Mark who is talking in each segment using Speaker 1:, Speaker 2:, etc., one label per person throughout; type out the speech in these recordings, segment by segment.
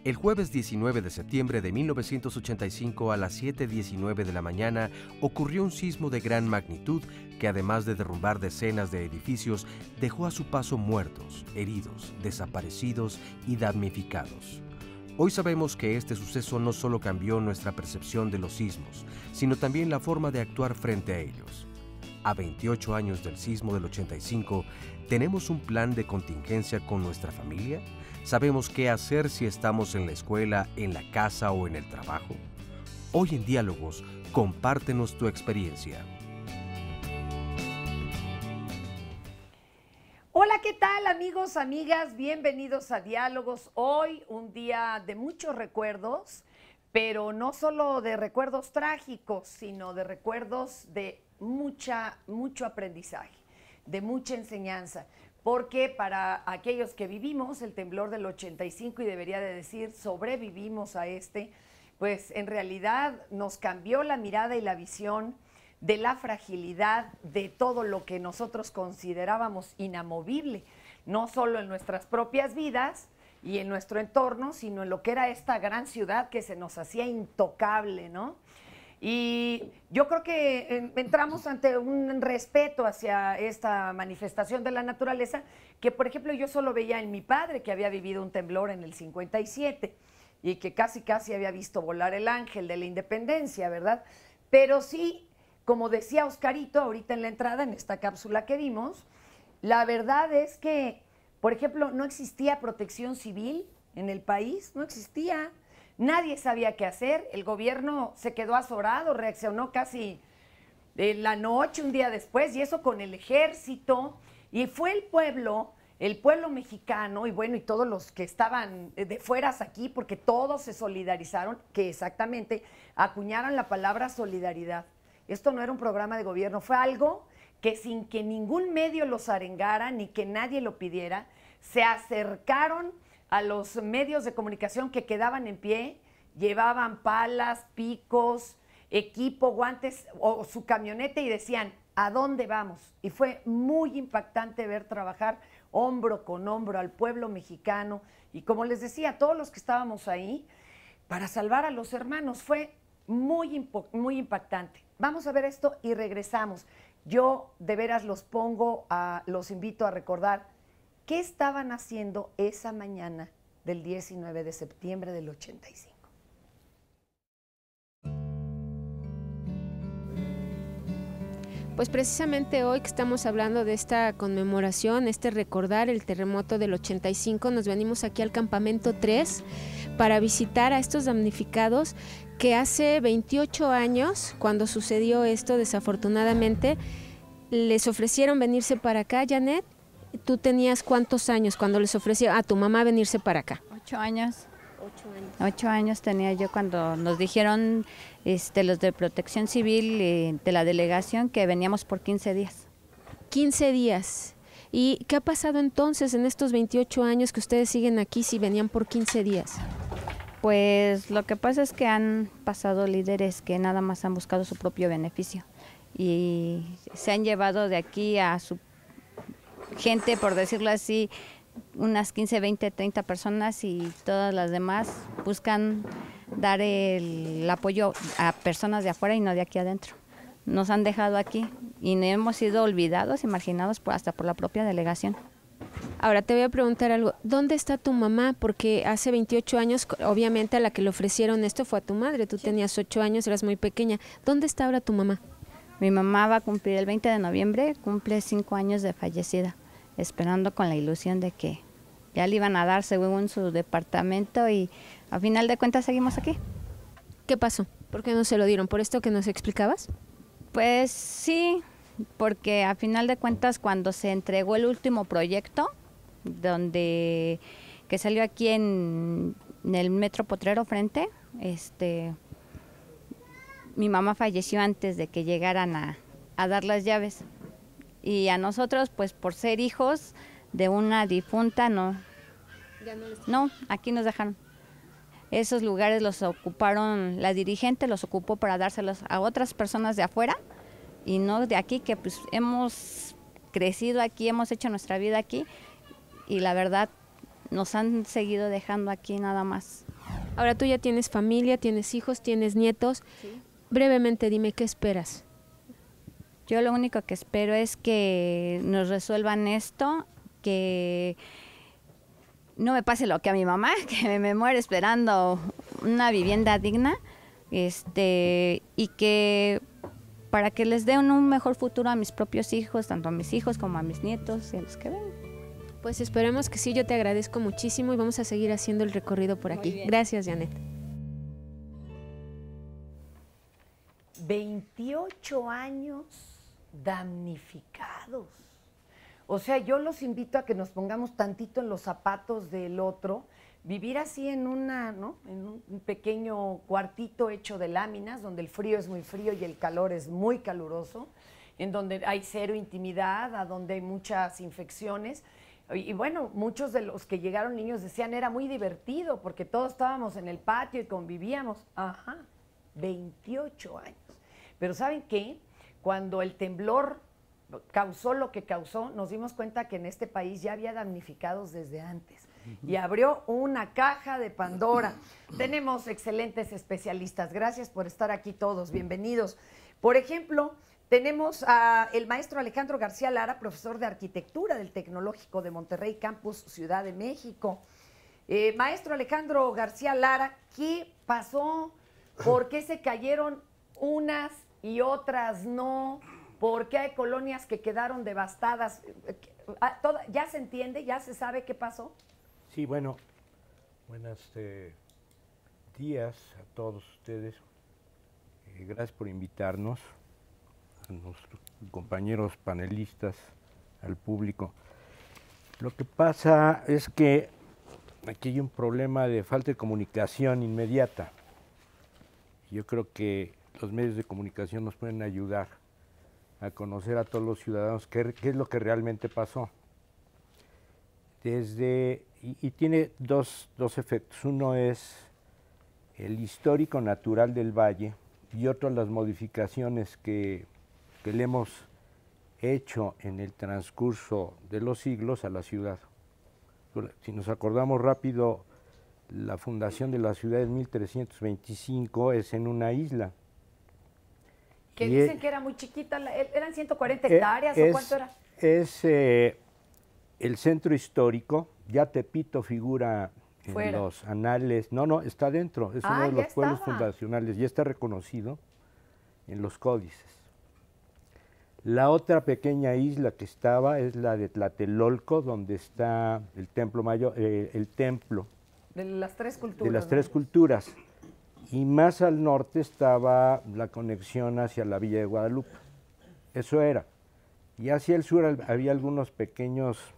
Speaker 1: El jueves 19 de septiembre de 1985 a las 7:19 de la mañana ocurrió un sismo de gran magnitud que, además de derrumbar decenas de edificios, dejó a su paso muertos, heridos, desaparecidos y damnificados. Hoy sabemos que este suceso no solo cambió nuestra percepción de los sismos, sino también la forma de actuar frente a ellos. A 28 años del sismo del 85, ¿tenemos un plan de contingencia con nuestra familia? ¿Sabemos qué hacer si estamos en la escuela, en la casa o en el trabajo? Hoy en Diálogos, compártenos tu experiencia.
Speaker 2: Hola, ¿qué tal, amigos, amigas? Bienvenidos a Diálogos. Hoy un día de muchos recuerdos, pero no solo de recuerdos trágicos, sino de recuerdos de mucho aprendizaje, de mucha enseñanza. Porque para aquellos que vivimos el temblor del 85, y debería de decir sobrevivimos a pues en realidad nos cambió la mirada y la visión de la fragilidad de todo lo que nosotros considerábamos inamovible, no solo en nuestras propias vidas y en nuestro entorno, sino en lo que era esta gran ciudad que se nos hacía intocable, ¿no? Y yo creo que entramos ante un respeto hacia esta manifestación de la naturaleza que, por ejemplo, yo solo veía en mi padre, que había vivido un temblor en el 57 y que casi había visto volar el ángel de la independencia, ¿verdad? Pero sí, como decía Oscarito ahorita en la entrada, en esta cápsula que vimos, la verdad es que, por ejemplo, no existía protección civil en el país, no existía. Nadie sabía qué hacer, el gobierno se quedó azorado, reaccionó casi en la noche, un día después, y eso con el ejército, y fue el pueblo mexicano, y bueno, y todos los que estaban de fueras aquí, porque todos se solidarizaron, que exactamente acuñaron la palabra solidaridad. Esto no era un programa de gobierno, fue algo que sin que ningún medio los arengara, ni que nadie lo pidiera, se acercaron a los medios de comunicación que quedaban en pie, llevaban palas, picos, equipo, guantes o su camioneta y decían, ¿a dónde vamos? Y fue muy impactante ver trabajar hombro con hombro al pueblo mexicano y, como les decía, todos los que estábamos ahí para salvar a los hermanos. Fue muy impactante. Vamos a ver esto y regresamos. Yo de veras los invito a recordar ¿qué estaban haciendo esa mañana del 19 de septiembre del 85?
Speaker 3: Pues precisamente hoy que estamos hablando de esta conmemoración, recordar el terremoto del 85, nos venimos aquí al campamento 3 para visitar a estos damnificados que hace 28 años, cuando sucedió esto desafortunadamente, les ofrecieron venirse para acá, Janet. ¿Tú tenías cuántos años cuando les ofreció a tu mamá venirse para acá?
Speaker 4: 8 años. 8 años tenía yo cuando nos dijeron los de Protección Civil de la delegación que veníamos por 15 días.
Speaker 3: 15 días. ¿Y qué ha pasado entonces en estos 28 años que ustedes siguen aquí si venían por 15 días?
Speaker 4: Pues lo que pasa es que han pasado líderes que nada más han buscado su propio beneficio y se han llevado de aquí a su gente, por decirlo así, unas 15, 20, 30 personas y todas las demás buscan dar el apoyo a personas de afuera y no de aquí adentro. Nos han dejado aquí y hemos sido olvidados y marginados hasta por la propia delegación.
Speaker 3: Ahora te voy a preguntar algo, ¿dónde está tu mamá? Porque hace 28 años, obviamente a la que le ofrecieron esto fue a tu madre, tú tenías 8 años, eras muy pequeña. ¿Dónde está ahora tu mamá?
Speaker 4: Mi mamá va a cumplir el 20 de noviembre, cumple 5 años de fallecida, esperando con la ilusión de que ya le iban a dar según su departamento y a final de cuentas seguimos aquí.
Speaker 3: ¿Qué pasó? ¿Por qué no se lo dieron? ¿Por esto que nos explicabas?
Speaker 4: Pues sí, porque a final de cuentas cuando se entregó el último proyecto, que salió aquí en el Metro Potrero Frente, mi mamá falleció antes de que llegaran a dar las llaves. Y a nosotros, pues por ser hijos de una difunta, no, aquí nos dejaron. Esos lugares los ocuparon, la dirigente los ocupó para dárselos a otras personas de afuera y no de aquí, que pues hemos crecido aquí, hemos hecho nuestra vida aquí y la verdad nos han seguido dejando aquí nada más.
Speaker 3: Ahora tú ya tienes familia, tienes hijos, tienes nietos.
Speaker 4: Sí.
Speaker 3: Brevemente dime, ¿qué esperas?
Speaker 4: Yo lo único que espero es que nos resuelvan esto, que no me pase lo que a mi mamá, que me muere esperando una vivienda digna, y que para que les den un mejor futuro a mis propios hijos, tanto a mis hijos como a mis nietos y a los que ven.
Speaker 3: Pues esperemos que sí, yo te agradezco muchísimo y vamos a seguir haciendo el recorrido por aquí. Gracias, Janet.
Speaker 2: 28 años damnificados. O sea, yo los invito a que nos pongamos tantito en los zapatos del otro, vivir así en ¿no? En un pequeño cuartito hecho de láminas, donde el frío es muy frío y el calor es muy caluroso, en donde hay cero intimidad, a donde hay muchas infecciones. Y bueno, muchos de los que llegaron niños decían era muy divertido porque todos estábamos en el patio y convivíamos. Ajá, 28 años. Pero ¿saben qué? Cuando el temblor causó lo que causó, nos dimos cuenta que en este país ya había damnificados desde antes. Y abrió una caja de Pandora. Tenemos excelentes especialistas. Gracias por estar aquí todos. Bienvenidos. Por ejemplo, tenemos al maestro Alejandro García Lara, profesor de arquitectura del Tecnológico de Monterrey, Campus Ciudad de México. Maestro Alejandro García Lara, ¿qué pasó? ¿Por qué se cayeron unas y otras no? ¿Por qué hay colonias que quedaron devastadas? ¿Ya se entiende? ¿Ya se sabe qué pasó?
Speaker 5: Sí, bueno, buenos días a todos ustedes. Gracias por invitarnos, a nuestros compañeros panelistas, al público. Lo que pasa es que aquí hay un problema de falta de comunicación inmediata. Yo creo que los medios de comunicación nos pueden ayudar a conocer a todos los ciudadanos qué es lo que realmente pasó. Y tiene dos efectos. Uno es el histórico natural del valle y otro las modificaciones que le hemos hecho en el transcurso de los siglos a la ciudad. Si nos acordamos rápido, la fundación de la ciudad en 1325 es en una isla.
Speaker 2: Que dicen que era muy chiquita, ¿eran 140 hectáreas o cuánto era?
Speaker 5: Es el centro histórico, ya Tepito figura en los anales, no, está dentro, es uno de los pueblos fundacionales, ya está reconocido en los códices. La otra pequeña isla que estaba es la de Tlatelolco, donde está el templo mayor, el templo
Speaker 2: de las tres culturas.
Speaker 5: De las tres culturas. Y más al norte estaba la conexión hacia la Villa de Guadalupe. Eso era. Y hacia el sur había algunos pequeños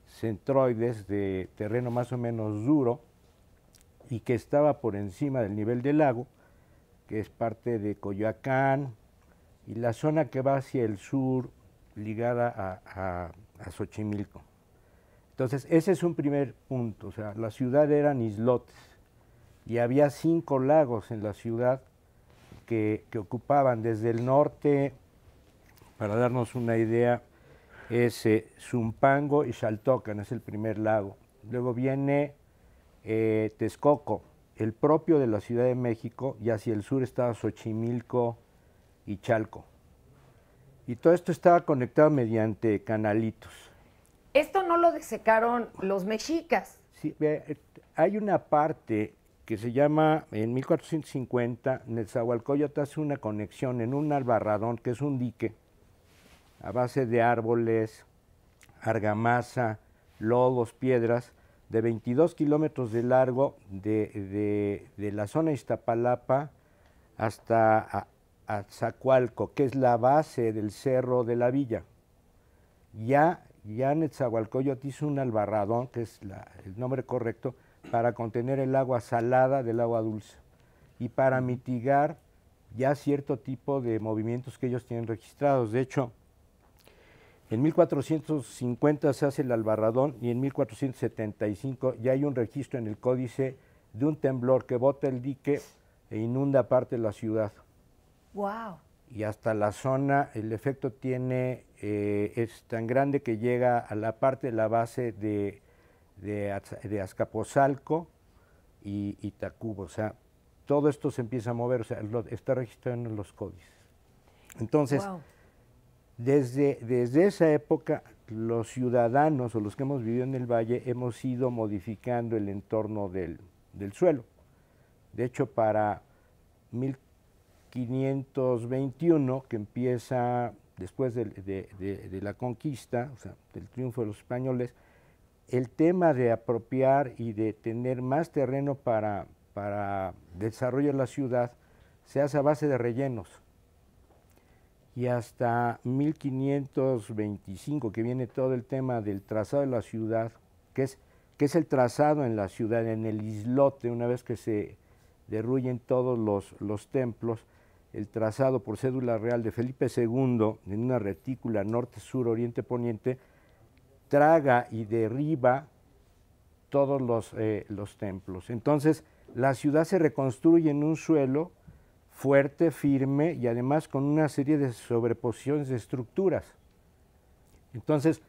Speaker 5: centroides de terreno más o menos duro y que estaba por encima del nivel del lago, que es parte de Coyoacán, y la zona que va hacia el sur ligada a Xochimilco. Entonces, ese es un primer punto. O sea, la ciudad eran islotes y había 5 lagos en la ciudad que ocupaban desde el norte, para darnos una idea, es Zumpango y Xaltocan, es el primer lago. Luego viene Texcoco, el propio de la Ciudad de México, y hacia el sur estaba Xochimilco y Chalco. Y todo esto estaba conectado mediante canalitos.
Speaker 2: Esto no lo desecaron los mexicas.
Speaker 5: Sí, hay una parte que se llama, en 1450, Netzahualcóyotl hace una conexión en un albarradón, que es un dique, a base de árboles, argamasa, lodos, piedras, de 22 kilómetros de largo, de la zona de Iztapalapa hasta Zacualco, que es la base del cerro de la villa. Ya Netzahualcóyotl hizo un albarradón, que es el nombre correcto, para contener el agua salada del agua dulce y para mitigar ya cierto tipo de movimientos que ellos tienen registrados. De hecho, en 1450 se hace el albarradón y en 1475 ya hay un registro en el códice de un temblor que bota el dique e inunda parte de la ciudad.
Speaker 2: ¡Wow!
Speaker 5: Y hasta la zona, el efecto es tan grande que llega a la parte de la base de Azcapotzalco y Tacuba. O sea, todo esto se empieza a mover, o sea, está registrado en los códices. Entonces,
Speaker 2: Wow.
Speaker 5: desde esa época, los ciudadanos o los que hemos vivido en el valle hemos ido modificando el entorno del suelo. De hecho, para 1521, que empieza después de la conquista, o sea, del triunfo de los españoles, el tema de apropiar y de tener más terreno para desarrollar la ciudad se hace a base de rellenos. Y hasta 1525, que viene todo el tema del trazado de la ciudad, que es el trazado en la ciudad, en el islote, una vez que se derruyen todos los templos, el trazado por cédula real de Felipe II, en una retícula norte, sur, oriente, poniente, traga y derriba todos los templos. Entonces, la ciudad se reconstruye en un suelo fuerte, firme y además con una serie de sobreposiciones de estructuras. Entonces,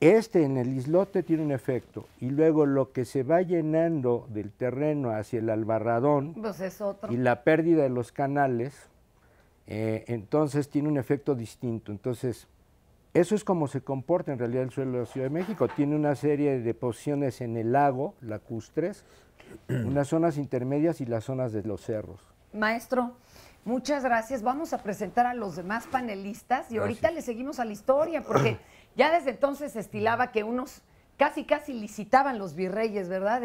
Speaker 5: en el islote tiene un efecto, y luego lo que se va llenando del terreno hacia el Albarradón
Speaker 2: Pues es otro.
Speaker 5: y la pérdida de los canales, entonces tiene un efecto distinto. Entonces, eso es como se comporta en realidad el suelo de la Ciudad de México. Tiene una serie de deposiciones en el lago, lacustres, unas zonas intermedias y las zonas de los cerros.
Speaker 2: Maestro, muchas gracias. Vamos a presentar a los demás panelistas y ahorita le seguimos a la historia, porque ya desde entonces se estilaba que unos casi licitaban los virreyes, ¿verdad?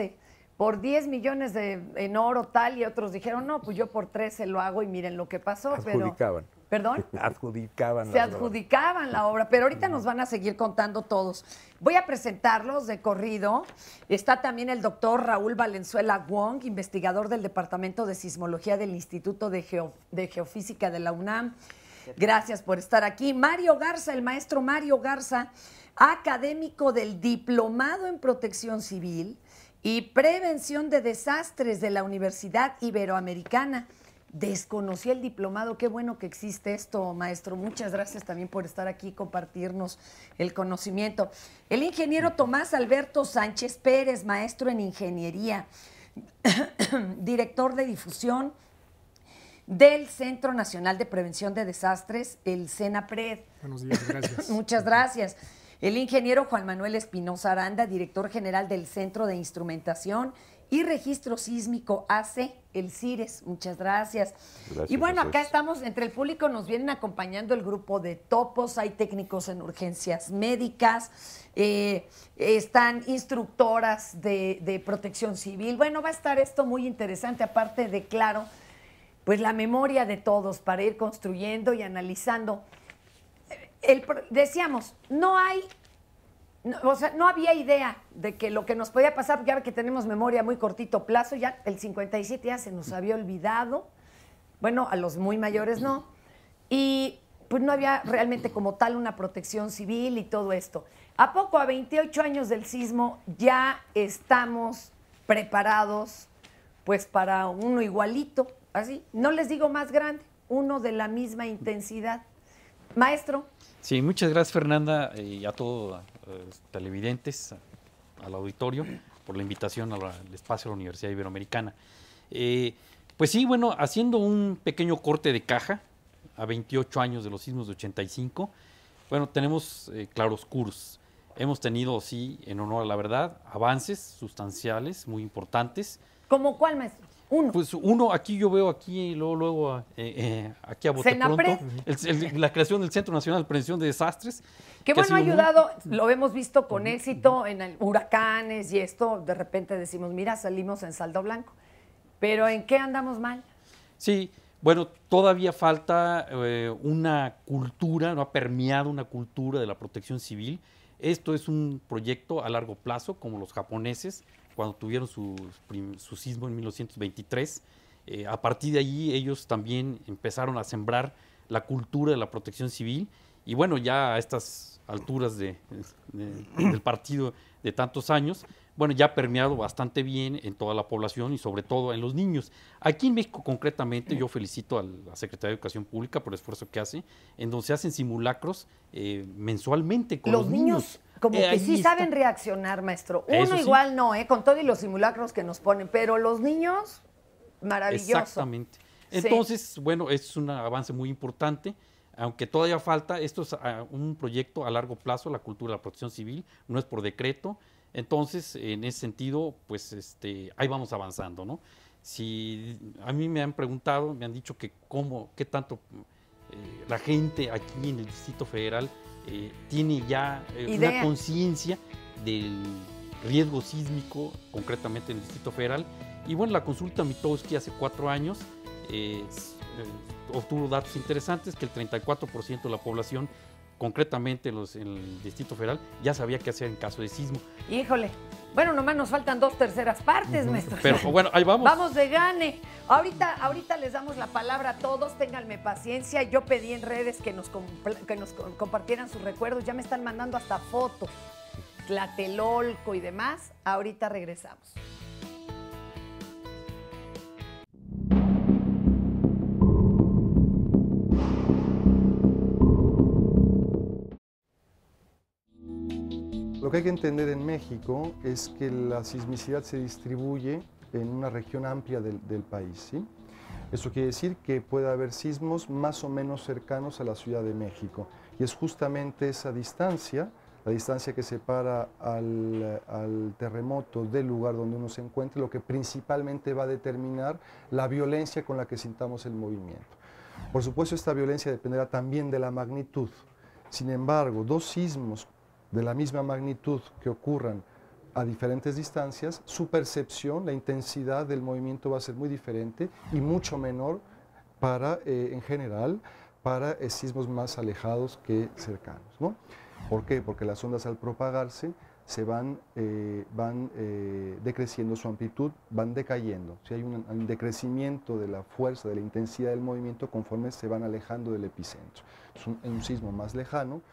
Speaker 2: Por 10 millones en oro tal, y otros dijeron, no, pues yo por 13 lo hago, y miren lo que pasó.
Speaker 5: Adjudicaban.
Speaker 2: ¿Perdón?
Speaker 5: Adjudicaban.
Speaker 2: Se adjudicaban la obra, pero ahorita nos van a seguir contando todos. Voy a presentarlos de corrido. Está también el doctor Raúl Valenzuela Wong, investigador del Departamento de Sismología del Instituto de Geofísica de la UNAM. Gracias por estar aquí. Mario Garza, el maestro Mario Garza, académico del Diplomado en Protección Civil y Prevención de Desastres de la Universidad Iberoamericana. Desconocí el diplomado, qué bueno que existe esto, maestro. Muchas gracias también por estar aquí y compartirnos el conocimiento. El ingeniero Tomás Alberto Sánchez Pérez, maestro en ingeniería, director de difusión del Centro Nacional de Prevención de Desastres, el CENAPRED.
Speaker 6: Buenos días, gracias.
Speaker 2: Muchas gracias. El ingeniero Juan Manuel Espinosa Aranda, director general del Centro de Instrumentación y Registro Sísmico AC, el CIRES. Muchas gracias. Y bueno, acá estamos, entre el público nos vienen acompañando el grupo de topos, hay técnicos en urgencias médicas, están instructoras de protección civil. Bueno, va a estar esto muy interesante, aparte de, claro, pues la memoria de todos para ir construyendo y analizando. Decíamos, no había idea de que lo que nos podía pasar, porque ahora que tenemos memoria a muy cortito plazo, ya el 57 ya se nos había olvidado, bueno, a los muy mayores no, y pues no había realmente como tal una protección civil y todo esto. ¿A poco a 28 años del sismo ya estamos preparados pues para uno igualito, así? No les digo más grande, uno de la misma intensidad. Maestro.
Speaker 7: Sí, muchas gracias, Fernanda, y a todos televidentes, al auditorio, por la invitación al espacio de la Universidad Iberoamericana. Pues sí, bueno, haciendo un pequeño corte de caja, a 28 años de los sismos de 85, bueno, tenemos claroscuros. Hemos tenido, sí, en honor a la verdad, avances sustanciales muy importantes.
Speaker 2: ¿Cómo cuál, maestro? Uno.
Speaker 7: Pues uno, aquí yo veo aquí, luego aquí a bote pronto, la creación del Centro Nacional de Prevención de Desastres.
Speaker 2: Que bueno, ha ayudado, lo hemos visto con éxito en huracanes y esto, de repente decimos, mira, salimos en saldo blanco. Pero ¿en qué andamos mal?
Speaker 7: Sí, bueno, todavía falta una cultura, no ha permeado una cultura de la protección civil. Esto es un proyecto a largo plazo, como los japoneses, cuando tuvieron su sismo en 1923. A partir de allí ellos también empezaron a sembrar la cultura de la protección civil, y bueno, ya a estas alturas del partido de tantos años, bueno, ya ha permeado bastante bien en toda la población y sobre todo en los niños. Aquí en México concretamente yo felicito a la Secretaría de Educación Pública por el esfuerzo que hace, en donde se hacen simulacros mensualmente con los niños.
Speaker 2: Como que
Speaker 7: ahí
Speaker 2: sí
Speaker 7: está.
Speaker 2: saben reaccionar, maestro.
Speaker 7: Eso
Speaker 2: Uno
Speaker 7: sí.
Speaker 2: igual no, con todo y los simulacros que nos ponen, pero los niños, maravilloso.
Speaker 7: Exactamente.
Speaker 2: Sí.
Speaker 7: Entonces, bueno, es un avance muy importante, aunque todavía falta. Esto es un proyecto a largo plazo, la cultura de la protección civil, no es por decreto. Entonces, en ese sentido, pues ahí vamos avanzando, ¿no? Si a mí me han preguntado, me han dicho que qué tanto la gente aquí en el Distrito Federal tiene ya
Speaker 2: Idea.
Speaker 7: una conciencia del riesgo sísmico, concretamente en el Distrito Federal. Y bueno, la consulta Mitofsky hace 4 años obtuvo datos interesantes, que el 34% de la población, concretamente en el Distrito Federal, ya sabía qué hacer en caso de sismo.
Speaker 2: Híjole. Bueno, nomás nos faltan 2/3 partes, maestro.
Speaker 7: Pero bueno, ahí vamos.
Speaker 2: Vamos de gane. Ahorita les damos la palabra a todos, ténganme paciencia. Yo pedí en redes que nos compartieran sus recuerdos, ya me están mandando hasta fotos, Tlatelolco y demás. Ahorita regresamos.
Speaker 6: Lo que hay que entender en México es que la sismicidad se distribuye en una región amplia del país, ¿sí? Eso quiere decir que puede haber sismos más o menos cercanos a la Ciudad de México. Y es justamente esa distancia, la distancia que separa al terremoto del lugar donde uno se encuentre, lo que principalmente va a determinar la violencia con la que sintamos el movimiento. Por supuesto, esta violencia dependerá también de la magnitud. Sin embargo, 2 sismos de la misma magnitud que ocurran a diferentes distancias, su percepción, la intensidad del movimiento va a ser muy diferente y mucho menor en general, para sismos más alejados que cercanos, ¿no? ¿Por qué? Porque las ondas al propagarse se van decreciendo su amplitud, van decayendo. Si hay un decrecimiento de la fuerza, de la intensidad del movimiento conforme se van alejando del epicentro. Un sismo más lejano,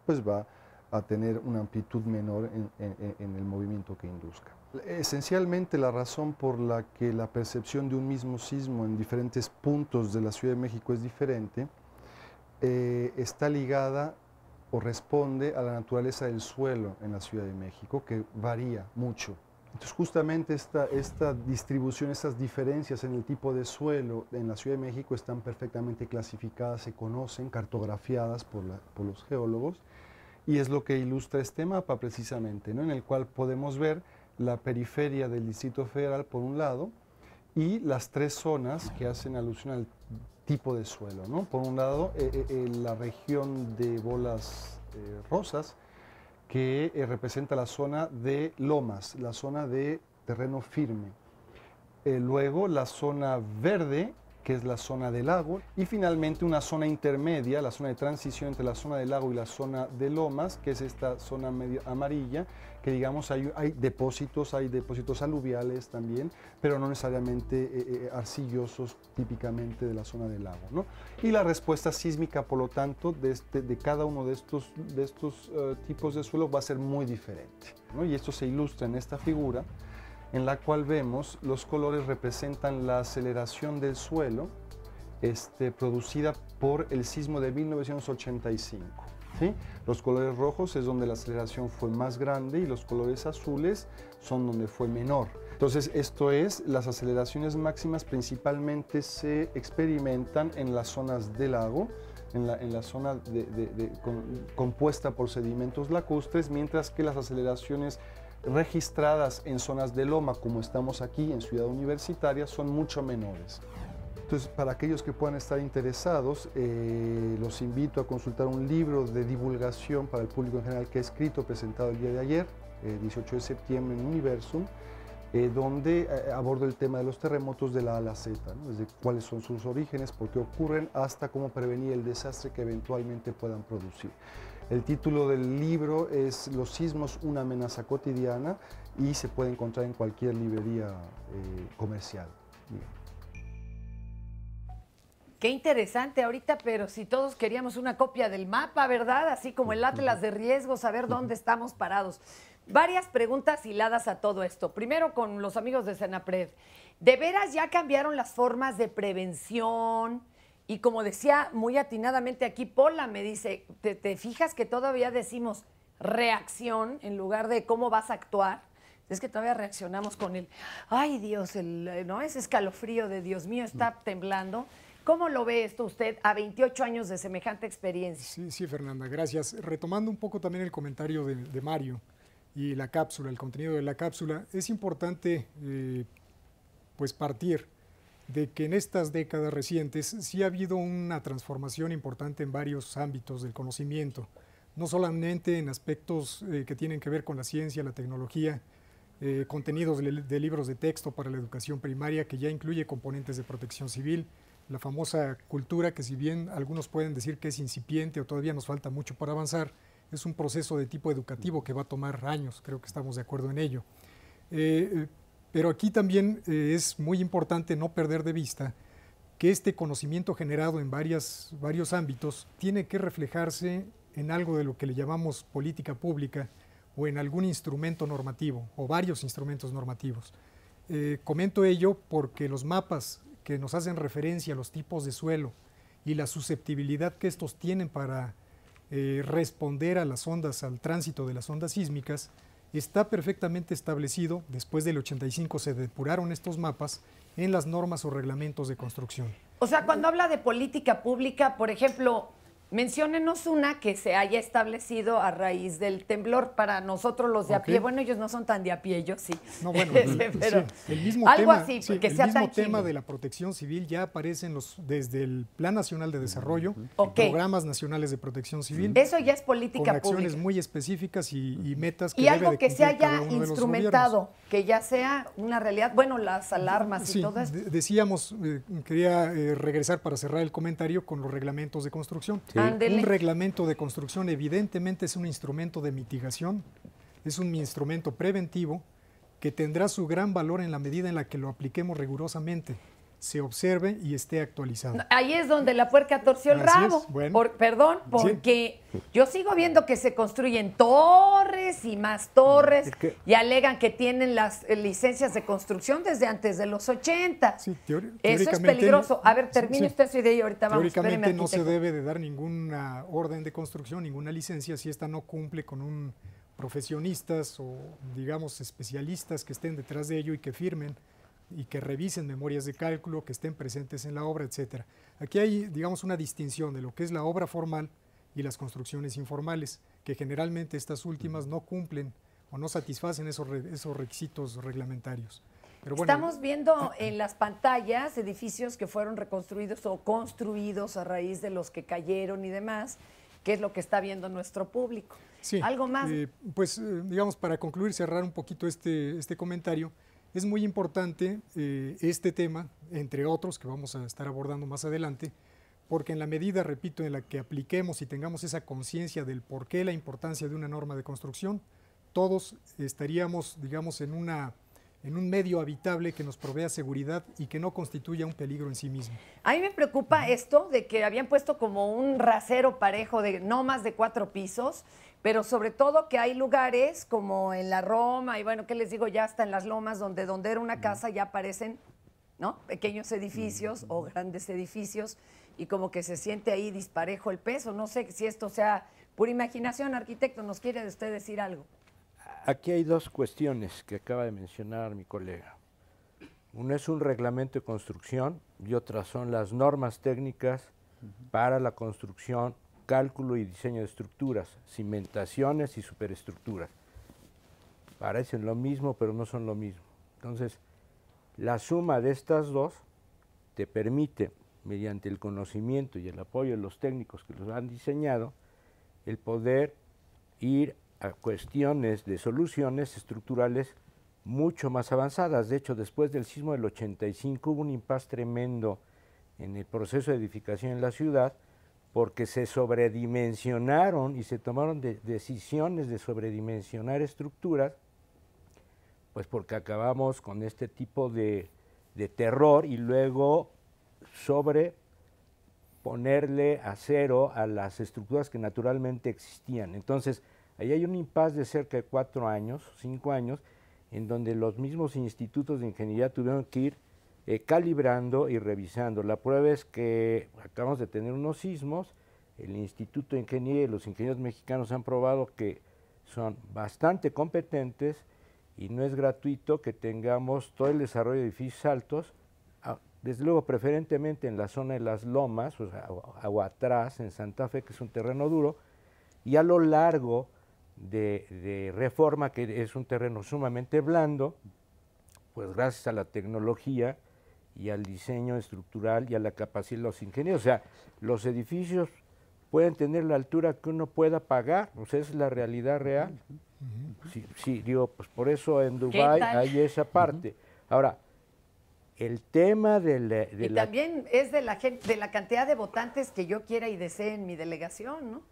Speaker 6: pues va a tener una amplitud menor en el movimiento que induzca. Esencialmente, la razón por la que la percepción de un mismo sismo en diferentes puntos de la Ciudad de México es diferente, está ligada o responde a la naturaleza del suelo en la Ciudad de México, que varía mucho. Entonces, justamente esta distribución, estas diferencias en el tipo de suelo en la Ciudad de México están perfectamente clasificadas, se conocen, cartografiadas por los geólogos, y es lo que ilustra este mapa precisamente, ¿no? En el cual podemos ver la periferia del Distrito Federal por un lado y las 3 zonas que hacen alusión al tipo de suelo, ¿no? Por un lado, la región de bolas rosas, que representa la zona de lomas, la zona de terreno firme. Luego la zona verde, que es la zona del lago, y finalmente una zona intermedia, la zona de transición entre la zona del lago y la zona de lomas, que es esta zona medio amarilla, que digamos hay depósitos aluviales también, pero no necesariamente arcillosos típicamente de la zona del lago, ¿no? Y la respuesta sísmica, por lo tanto, de cada uno de estos tipos de suelo va a ser muy diferente, ¿no? Y esto se ilustra en esta figura, en la cual vemos los colores representan la aceleración del suelo producida por el sismo de 1985. ¿Sí? Los colores rojos es donde la aceleración fue más grande y los colores azules son donde fue menor. Entonces, las aceleraciones máximas principalmente se experimentan en las zonas del lago, en la zona compuesta por sedimentos lacustres, mientras que las aceleraciones registradas en zonas de loma, como estamos aquí en Ciudad Universitaria, son mucho menores. Entonces, para aquellos que puedan estar interesados, los invito a consultar un libro de divulgación para el público en general que he escrito, presentado el día de ayer, 18 de septiembre en Universum, donde abordo el tema de los terremotos de la A a la Z, ¿no? Desde cuáles son sus orígenes, por qué ocurren, hasta cómo prevenir el desastre que eventualmente puedan producir. El título del libro es Los sismos, una amenaza cotidiana, y se puede encontrar en cualquier librería comercial.
Speaker 2: Qué interesante ahorita, pero si todos queríamos una copia del mapa, ¿verdad? Así como el Atlas de riesgos, saber dónde estamos parados. Varias preguntas hiladas a todo esto. Primero con los amigos de Senapred. ¿De veras ya cambiaron las formas de prevención? Y como decía muy atinadamente aquí Pola, me dice, ¿te fijas que todavía decimos reacción en lugar de cómo vas a actuar. Es que todavía reaccionamos con el, ay Dios, ¿no? Ese escalofrío de Dios mío, está temblando. ¿Cómo lo ve esto usted a 28 años de semejante experiencia?
Speaker 8: Sí, Fernanda, gracias. Retomando un poco también el comentario de Mario y la cápsula, el contenido de la cápsula, es importante pues partir de que en estas décadas recientes sí ha habido una transformación importante en varios ámbitos del conocimiento, no solamente en aspectos que tienen que ver con la ciencia, la tecnología, contenidos de libros de texto para la educación primaria, que ya incluye componentes de protección civil, la famosa cultura que, si bien algunos pueden decir que es incipiente o todavía nos falta mucho para avanzar, es un proceso de tipo educativo que va a tomar años, creo que estamos de acuerdo en ello. Pero aquí también es muy importante no perder de vista que este conocimiento generado en varios ámbitos tiene que reflejarse en algo de lo que le llamamos política pública o en algún instrumento normativo o varios instrumentos normativos. Comento ello porque los mapas que nos hacen referencia a los tipos de suelo y la susceptibilidad que estos tienen para responder a las ondas, al tránsito de las ondas sísmicas, está perfectamente establecido. Después del 85 se depuraron estos mapas en las normas o reglamentos de construcción.
Speaker 2: O sea, cuando habla de política pública, por ejemplo, menciónenos una que se haya establecido a raíz del temblor para nosotros los de a pie. Bueno, ellos no son tan de a pie, yo sí.
Speaker 8: No, bueno,
Speaker 2: pero
Speaker 8: sí, el mismo
Speaker 2: algo
Speaker 8: tema,
Speaker 2: así,
Speaker 8: sí,
Speaker 2: que sea tangible.
Speaker 8: El mismo tema de la protección civil ya aparece desde el Plan Nacional de Desarrollo, programas nacionales de protección civil.
Speaker 2: Eso ya es política
Speaker 8: con acciones
Speaker 2: pública.
Speaker 8: muy específicas y metas que
Speaker 2: y
Speaker 8: debe
Speaker 2: algo
Speaker 8: de
Speaker 2: que se
Speaker 8: cumplir cada
Speaker 2: haya
Speaker 8: uno de los
Speaker 2: instrumentado,
Speaker 8: gobiernos.
Speaker 2: que ya sea una realidad. Bueno, las alarmas
Speaker 8: Sí,
Speaker 2: y todo esto.
Speaker 8: decíamos, quería regresar para cerrar el comentario con los reglamentos de construcción.
Speaker 2: Sí. Ándele.
Speaker 8: Un reglamento de construcción evidentemente es un instrumento de mitigación, es un instrumento preventivo que tendrá su gran valor en la medida en la que lo apliquemos rigurosamente, se observe y esté actualizado.
Speaker 2: Ahí es donde la puerca torció el
Speaker 8: Así
Speaker 2: rabo.
Speaker 8: es, bueno.
Speaker 2: Perdón, porque yo sigo viendo que se construyen torres y más torres y alegan que tienen las licencias de construcción desde antes de los 80.
Speaker 8: Sí,
Speaker 2: eso es peligroso. A ver, termine usted su idea y ahorita vamos.
Speaker 8: Teóricamente no se debe de dar ninguna orden de construcción, ninguna licencia, si esta no cumple con un profesionistas o, digamos, especialistas que estén detrás de ello y que firmen y que revisen memorias de cálculo, que estén presentes en la obra, etcétera. Aquí hay, digamos, una distinción de lo que es la obra formal y las construcciones informales, que generalmente estas últimas no cumplen o no satisfacen esos requisitos reglamentarios. Pero bueno,
Speaker 2: estamos viendo en las pantallas edificios que fueron reconstruidos o construidos a raíz de los que cayeron y demás, que es lo que está viendo nuestro público.
Speaker 8: Sí,
Speaker 2: ¿algo más?
Speaker 8: Digamos, para concluir, cerrar un poquito este comentario, es muy importante este tema, entre otros que vamos a estar abordando más adelante, porque en la medida, repito, en la que apliquemos y tengamos esa conciencia del por qué la importancia de una norma de construcción, todos estaríamos, digamos, en un medio habitable que nos provea seguridad y que no constituya un peligro en sí mismo.
Speaker 2: A mí me preocupa esto de que habían puesto como un rasero parejo de no más de 4 pisos, pero sobre todo que hay lugares como en la Roma y bueno, ¿qué les digo? Ya hasta en las lomas donde era una casa ya aparecen, ¿no?, pequeños edificios o grandes edificios y como que se siente ahí disparejo el peso. No sé si esto sea pura imaginación. Arquitecto, ¿nos quiere usted decir algo?
Speaker 5: Aquí hay dos cuestiones que acaba de mencionar mi colega. Una es un reglamento de construcción y otra son las normas técnicas para la construcción, cálculo y diseño de estructuras, cimentaciones y superestructuras. Parecen lo mismo, pero no son lo mismo. Entonces, la suma de estas dos te permite, mediante el conocimiento y el apoyo de los técnicos que los han diseñado, el poder ir a cuestiones de soluciones estructurales mucho más avanzadas. De hecho, después del sismo del 85 hubo un impasse tremendo en el proceso de edificación en la ciudad, porque se sobredimensionaron y se tomaron decisiones de sobredimensionar estructuras, pues porque acabamos con este tipo de terror y luego ponerle acero a las estructuras que naturalmente existían. Entonces, ahí hay un impasse de cerca de 4 años, 5 años, en donde los mismos institutos de ingeniería tuvieron que ir calibrando y revisando. La prueba es que acabamos de tener unos sismos, el Instituto de Ingeniería y los ingenieros mexicanos han probado que son bastante competentes y no es gratuito que tengamos todo el desarrollo de edificios altos, desde luego preferentemente en la zona de las lomas, o sea, o atrás en Santa Fe, que es un terreno duro, y a lo largo de Reforma, que es un terreno sumamente blando, pues gracias a la tecnología y al diseño estructural y a la capacidad de los ingenieros. O sea, los edificios pueden tener la altura que uno pueda pagar, o sea, esa es la realidad real. Sí, digo, pues por eso en Dubái hay esa parte. Ahora, el tema
Speaker 2: y también es de la cantidad de votantes que yo quiera y desee en mi delegación, ¿no?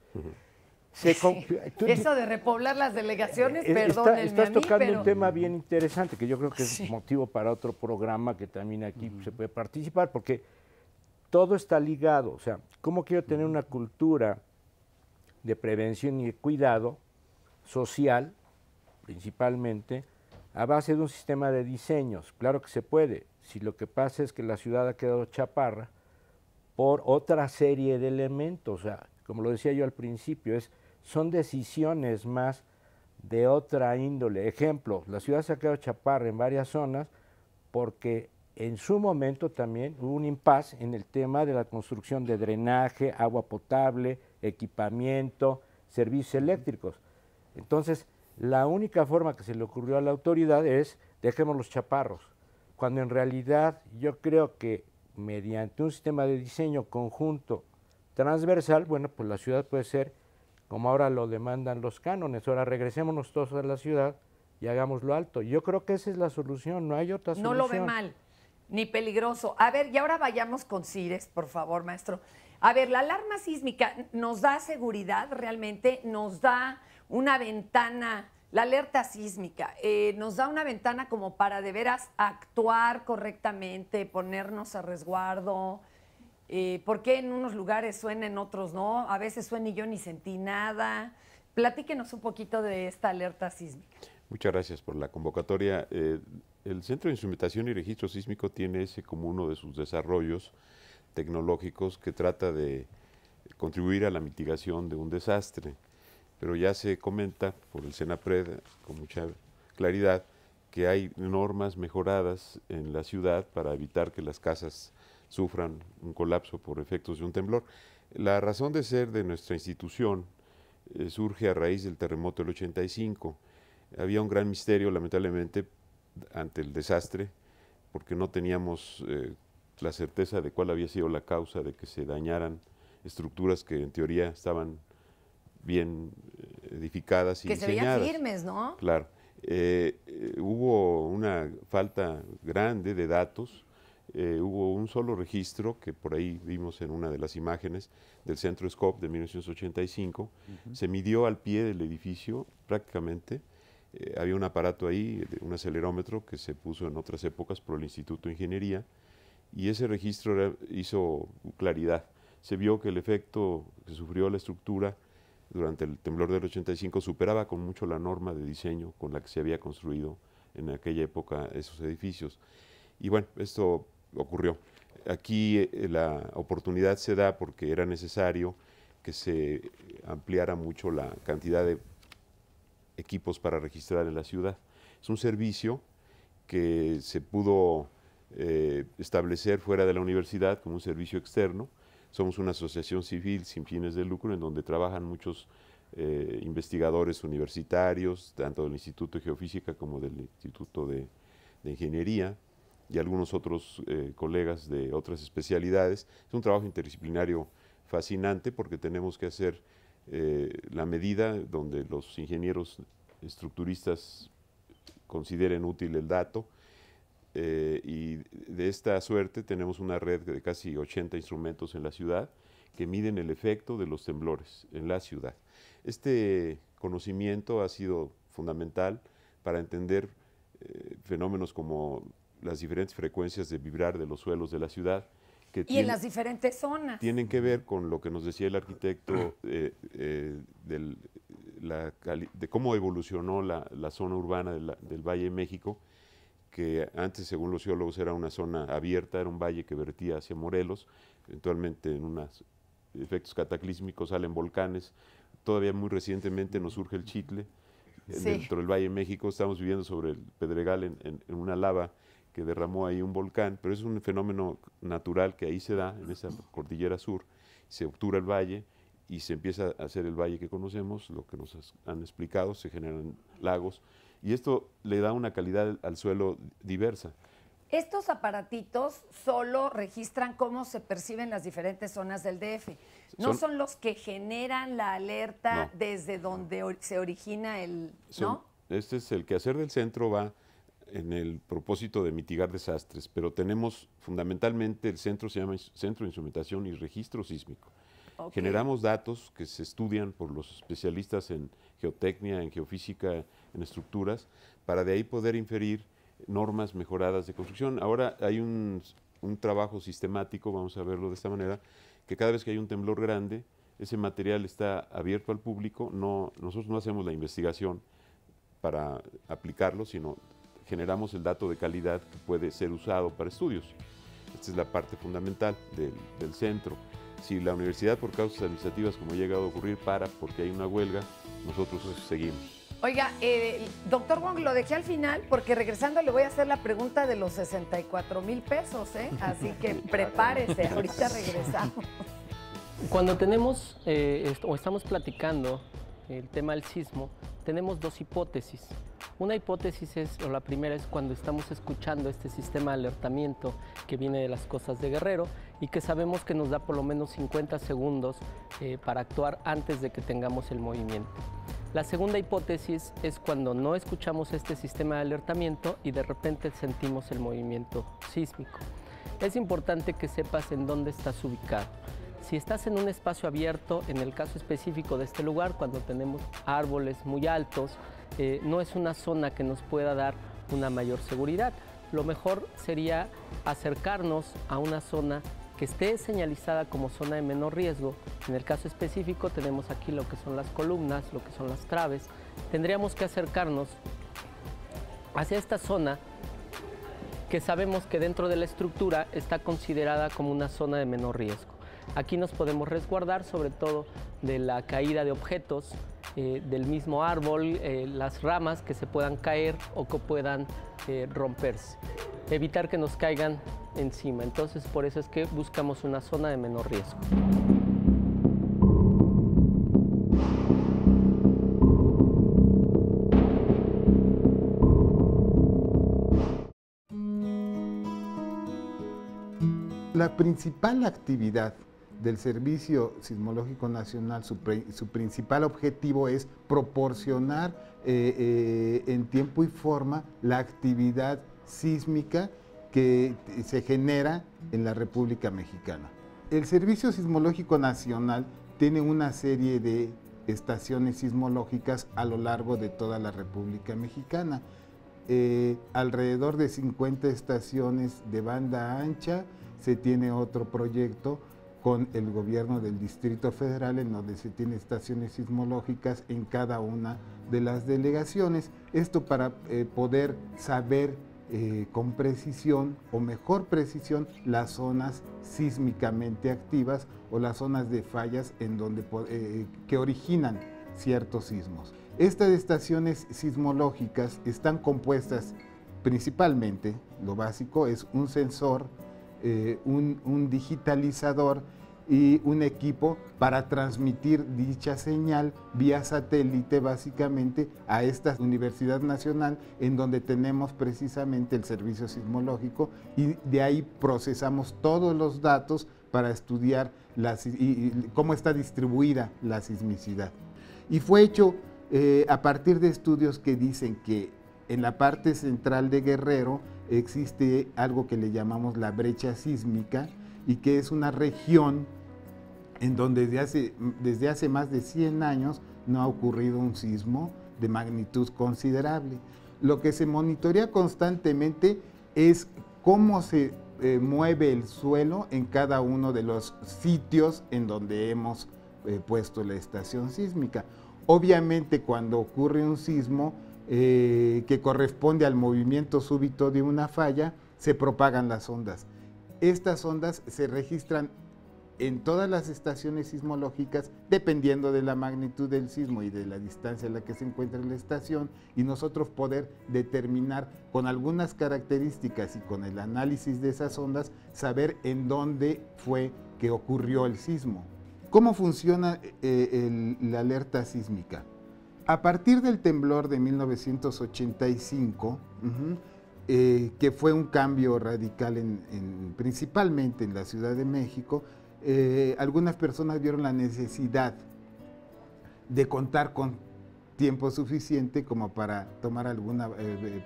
Speaker 2: Eso de repoblar las delegaciones, perdónenme
Speaker 5: estás
Speaker 2: a mí,
Speaker 5: tocando
Speaker 2: pero...
Speaker 5: un tema bien interesante, que yo creo que es motivo para otro programa que también aquí se puede participar, porque todo está ligado. O sea, ¿cómo quiero tener una cultura de prevención y de cuidado social, principalmente, a base de un sistema de diseños? Claro que se puede, si lo que pasa es que la ciudad ha quedado chaparra por otra serie de elementos. O sea, como lo decía yo al principio, son decisiones más de otra índole. Ejemplo, la ciudad se ha quedado chaparra en varias zonas porque en su momento también hubo un impasse en el tema de la construcción de drenaje, agua potable, equipamiento, servicios eléctricos. Entonces, la única forma que se le ocurrió a la autoridad es dejemos los chaparros, cuando en realidad yo creo que mediante un sistema de diseño conjunto transversal, bueno, pues la ciudad puede ser como ahora lo demandan los cánones. Ahora regresémonos todos a la ciudad y hagámoslo alto. Yo creo que esa es la solución, no hay otra solución.
Speaker 2: No lo ve mal, ni peligroso. A ver, y ahora vayamos con CIRES, por favor, maestro. A ver, la alarma sísmica nos da seguridad realmente, nos da una ventana, la alerta sísmica, nos da una ventana como para de veras actuar correctamente, ponernos a resguardo. ¿Por qué en unos lugares suena, en otros no? A veces suena y yo ni sentí nada. Platíquenos un poquito de esta alerta sísmica.
Speaker 9: Muchas gracias por la convocatoria. El Centro de Instrumentación y Registro Sísmico tiene ese como uno de sus desarrollos tecnológicos que trata de contribuir a la mitigación de un desastre. Pero ya se comenta por el CENAPRED con mucha claridad que hay normas mejoradas en la ciudad para evitar que las casas sufran un colapso por efectos de un temblor. La razón de ser de nuestra institución surge a raíz del terremoto del 85. Había un gran misterio, lamentablemente, ante el desastre, porque no teníamos la certeza de cuál había sido la causa de que se dañaran estructuras que en teoría estaban bien edificadas y diseñadas.
Speaker 2: Que se veían firmes, ¿no?
Speaker 9: Claro. Hubo una falta grande de datos. Hubo un solo registro que por ahí vimos en una de las imágenes del Centro Scope de 1985. Se midió al pie del edificio prácticamente. Había un aparato ahí, un acelerómetro que se puso en otras épocas por el Instituto de Ingeniería, y ese registro hizo claridad. Se vio que el efecto que sufrió la estructura durante el temblor del 85 superaba con mucho la norma de diseño con la que se había construido en aquella época esos edificios. Y bueno, esto ocurrió. Aquí la oportunidad se da porque era necesario que se ampliara mucho la cantidad de equipos para registrar en la ciudad. Es un servicio que se pudo establecer fuera de la universidad como un servicio externo. Somos una asociación civil sin fines de lucro en donde trabajan muchos investigadores universitarios, tanto del Instituto de Geofísica como del Instituto de Ingeniería, y algunos otros colegas de otras especialidades. Es un trabajo interdisciplinario fascinante porque tenemos que hacer la medida donde los ingenieros estructuristas consideren útil el dato, y de esta suerte tenemos una red de casi 80 instrumentos en la ciudad que miden el efecto de los temblores en la ciudad. Este conocimiento ha sido fundamental para entender fenómenos como las diferentes frecuencias de vibrar de los suelos de la ciudad.
Speaker 2: Y en las diferentes zonas.
Speaker 9: Tienen que ver con lo que nos decía el arquitecto de cómo evolucionó la zona urbana del Valle de México, que antes, según los geólogos, era una zona abierta, era un valle que vertía hacia Morelos. Eventualmente, en unos efectos cataclísmicos, salen volcanes, todavía muy recientemente nos surge el chitle.
Speaker 2: Sí.
Speaker 9: Dentro del Valle de México estamos viviendo sobre el Pedregal en una lava que derramó ahí un volcán, pero es un fenómeno natural que ahí se da, en esa cordillera sur, se obtura el valle y se empieza a hacer el valle que conocemos, lo que nos han explicado, se generan lagos, y esto le da una calidad al suelo diversa.
Speaker 2: Estos aparatitos solo registran cómo se perciben las diferentes zonas del DF. No son los que generan la alerta desde donde se origina el... ¿no?
Speaker 9: Este es el quehacer del centro, va en el propósito de mitigar desastres, pero tenemos fundamentalmente, el centro se llama Centro de Instrumentación y Registro Sísmico. Okay. Generamos datos que se estudian por los especialistas en geotecnia, en geofísica, en estructuras, para de ahí poder inferir normas mejoradas de construcción. Ahora hay un trabajo sistemático, vamos a verlo de esta manera, que cada vez que hay un temblor grande, ese material está abierto al público. Nosotros no hacemos la investigación para aplicarlo, sino generamos el dato de calidad que puede ser usado para estudios. Esta es la parte fundamental del centro. Si la universidad, por causas administrativas, como ha llegado a ocurrir, porque hay una huelga, nosotros seguimos.
Speaker 2: Oiga, doctor Wong, lo dejé al final porque regresando le voy a hacer la pregunta de los 64,000 pesos, ¿eh? Así que prepárese, ahorita regresamos.
Speaker 10: Cuando tenemos o estamos platicando el tema del sismo, tenemos dos hipótesis. Una hipótesis la primera es cuando estamos escuchando este sistema de alertamiento que viene de las costas de Guerrero y que sabemos que nos da por lo menos 50 segundos para actuar antes de que tengamos el movimiento. La segunda hipótesis es cuando no escuchamos este sistema de alertamiento y de repente sentimos el movimiento sísmico. Es importante que sepas en dónde estás ubicado. Si estás en un espacio abierto, en el caso específico de este lugar, cuando tenemos árboles muy altos, no es una zona que nos pueda dar una mayor seguridad. Lo mejor sería acercarnos a una zona que esté señalizada como zona de menor riesgo. En el caso específico tenemos aquí lo que son las columnas, lo que son las traves. Tendríamos que acercarnos hacia esta zona que sabemos que dentro de la estructura está considerada como una zona de menor riesgo. Aquí nos podemos resguardar sobre todo de la caída de objetos, del mismo árbol, las ramas que se puedan caer o que puedan romperse. Evitar que nos caigan encima. Entonces, por eso es que buscamos una zona de menor riesgo.
Speaker 11: La principal actividad del Servicio Sismológico Nacional, su principal objetivo es proporcionar en tiempo y forma la actividad sísmica que se genera en la República Mexicana. El Servicio Sismológico Nacional tiene una serie de estaciones sismológicas a lo largo de toda la República Mexicana. Alrededor de 50 estaciones de banda ancha. Se tiene otro proyecto con el gobierno del Distrito Federal en donde se tiene estaciones sismológicas en cada una de las delegaciones. Esto para poder saber con precisión o mejor precisión las zonas sísmicamente activas o las zonas de fallas en donde, que originan ciertos sismos. Estas estaciones sismológicas están compuestas principalmente, lo básico es un sensor, un digitalizador y un equipo para transmitir dicha señal vía satélite básicamente a esta Universidad Nacional en donde tenemos precisamente el servicio sismológico y de ahí procesamos todos los datos para estudiar cómo está distribuida la sismicidad. Y fue hecho a partir de estudios que dicen que en la parte central de Guerrero existe algo que le llamamos la brecha sísmica y que es una región en donde desde hace más de 100 años no ha ocurrido un sismo de magnitud considerable. Lo que se monitorea constantemente es cómo se mueve el suelo en cada uno de los sitios en donde hemos puesto la estación sísmica. Obviamente cuando ocurre un sismo que corresponde al movimiento súbito de una falla, se propagan las ondas. Estas ondas se registran en todas las estaciones sismológicas, dependiendo de la magnitud del sismo y de la distancia en la que se encuentra la estación, y nosotros poder determinar con algunas características y con el análisis de esas ondas, saber en dónde fue que ocurrió el sismo. ¿Cómo funciona la alerta sísmica? A partir del temblor de 1985, que fue un cambio radical principalmente en la Ciudad de México, algunas personas vieron la necesidad de contar con tiempo suficiente como para tomar alguna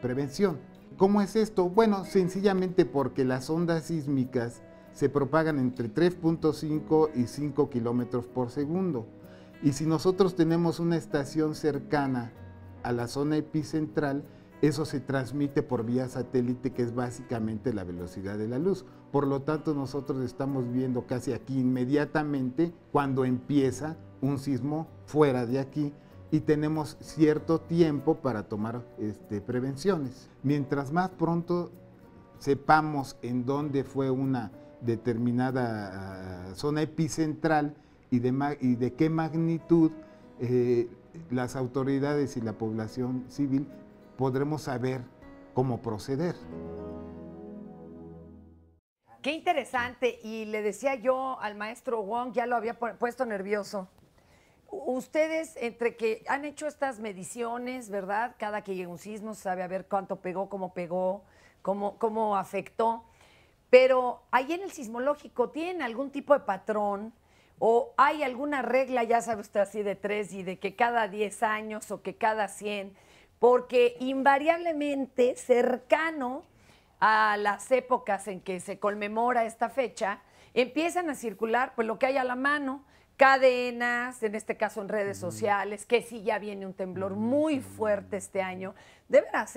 Speaker 11: prevención. ¿Cómo es esto? Bueno, sencillamente porque las ondas sísmicas se propagan entre 3.5 y 5 kilómetros por segundo. Y si nosotros tenemos una estación cercana a la zona epicentral, eso se transmite por vía satélite, que es básicamente la velocidad de la luz. Por lo tanto, nosotros estamos viendo casi aquí inmediatamente cuando empieza un sismo fuera de aquí, y tenemos cierto tiempo para tomar prevenciones. Mientras más pronto sepamos en dónde fue una determinada zona epicentral y de qué magnitud, las autoridades y la población civil podremos saber cómo proceder.
Speaker 2: Qué interesante, y le decía yo al maestro Wong, ya lo había puesto nervioso. Ustedes, entre que han hecho estas mediciones, ¿verdad? Cada que llega un sismo sabe a ver cuánto pegó, cómo afectó. Pero ahí en el sismológico, ¿tienen algún tipo de patrón? ¿O hay alguna regla, ya sabe usted, así de 3 y de que cada 10 años o que cada 100? Porque invariablemente, cercano a las épocas en que se conmemora esta fecha, empiezan a circular pues lo que hay a la mano, cadenas, en este caso en redes sociales, que sí ya viene un temblor muy fuerte este año. De veras,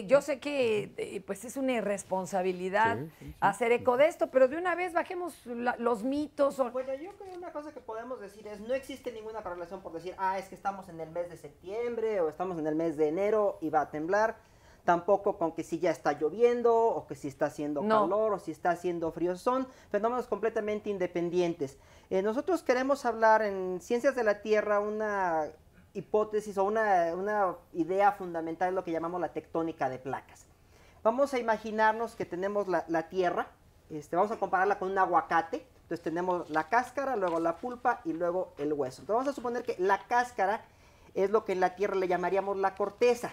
Speaker 2: yo sé que pues es una irresponsabilidad hacer eco de esto, pero de una vez bajemos los mitos.
Speaker 12: Bueno, yo creo que una cosa que podemos decir es, no existe ninguna correlación por decir, es que estamos en el mes de septiembre o estamos en el mes de enero y va a temblar. Tampoco con que si ya está lloviendo o que si está haciendo calor o si está haciendo frío. Son fenómenos completamente independientes. Nosotros queremos hablar en Ciencias de la Tierra una hipótesis o una idea fundamental, lo que llamamos la tectónica de placas. Vamos a imaginarnos que tenemos la Tierra, vamos a compararla con un aguacate. Entonces tenemos la cáscara, luego la pulpa y luego el hueso. Entonces vamos a suponer que la cáscara es lo que en la Tierra le llamaríamos la corteza.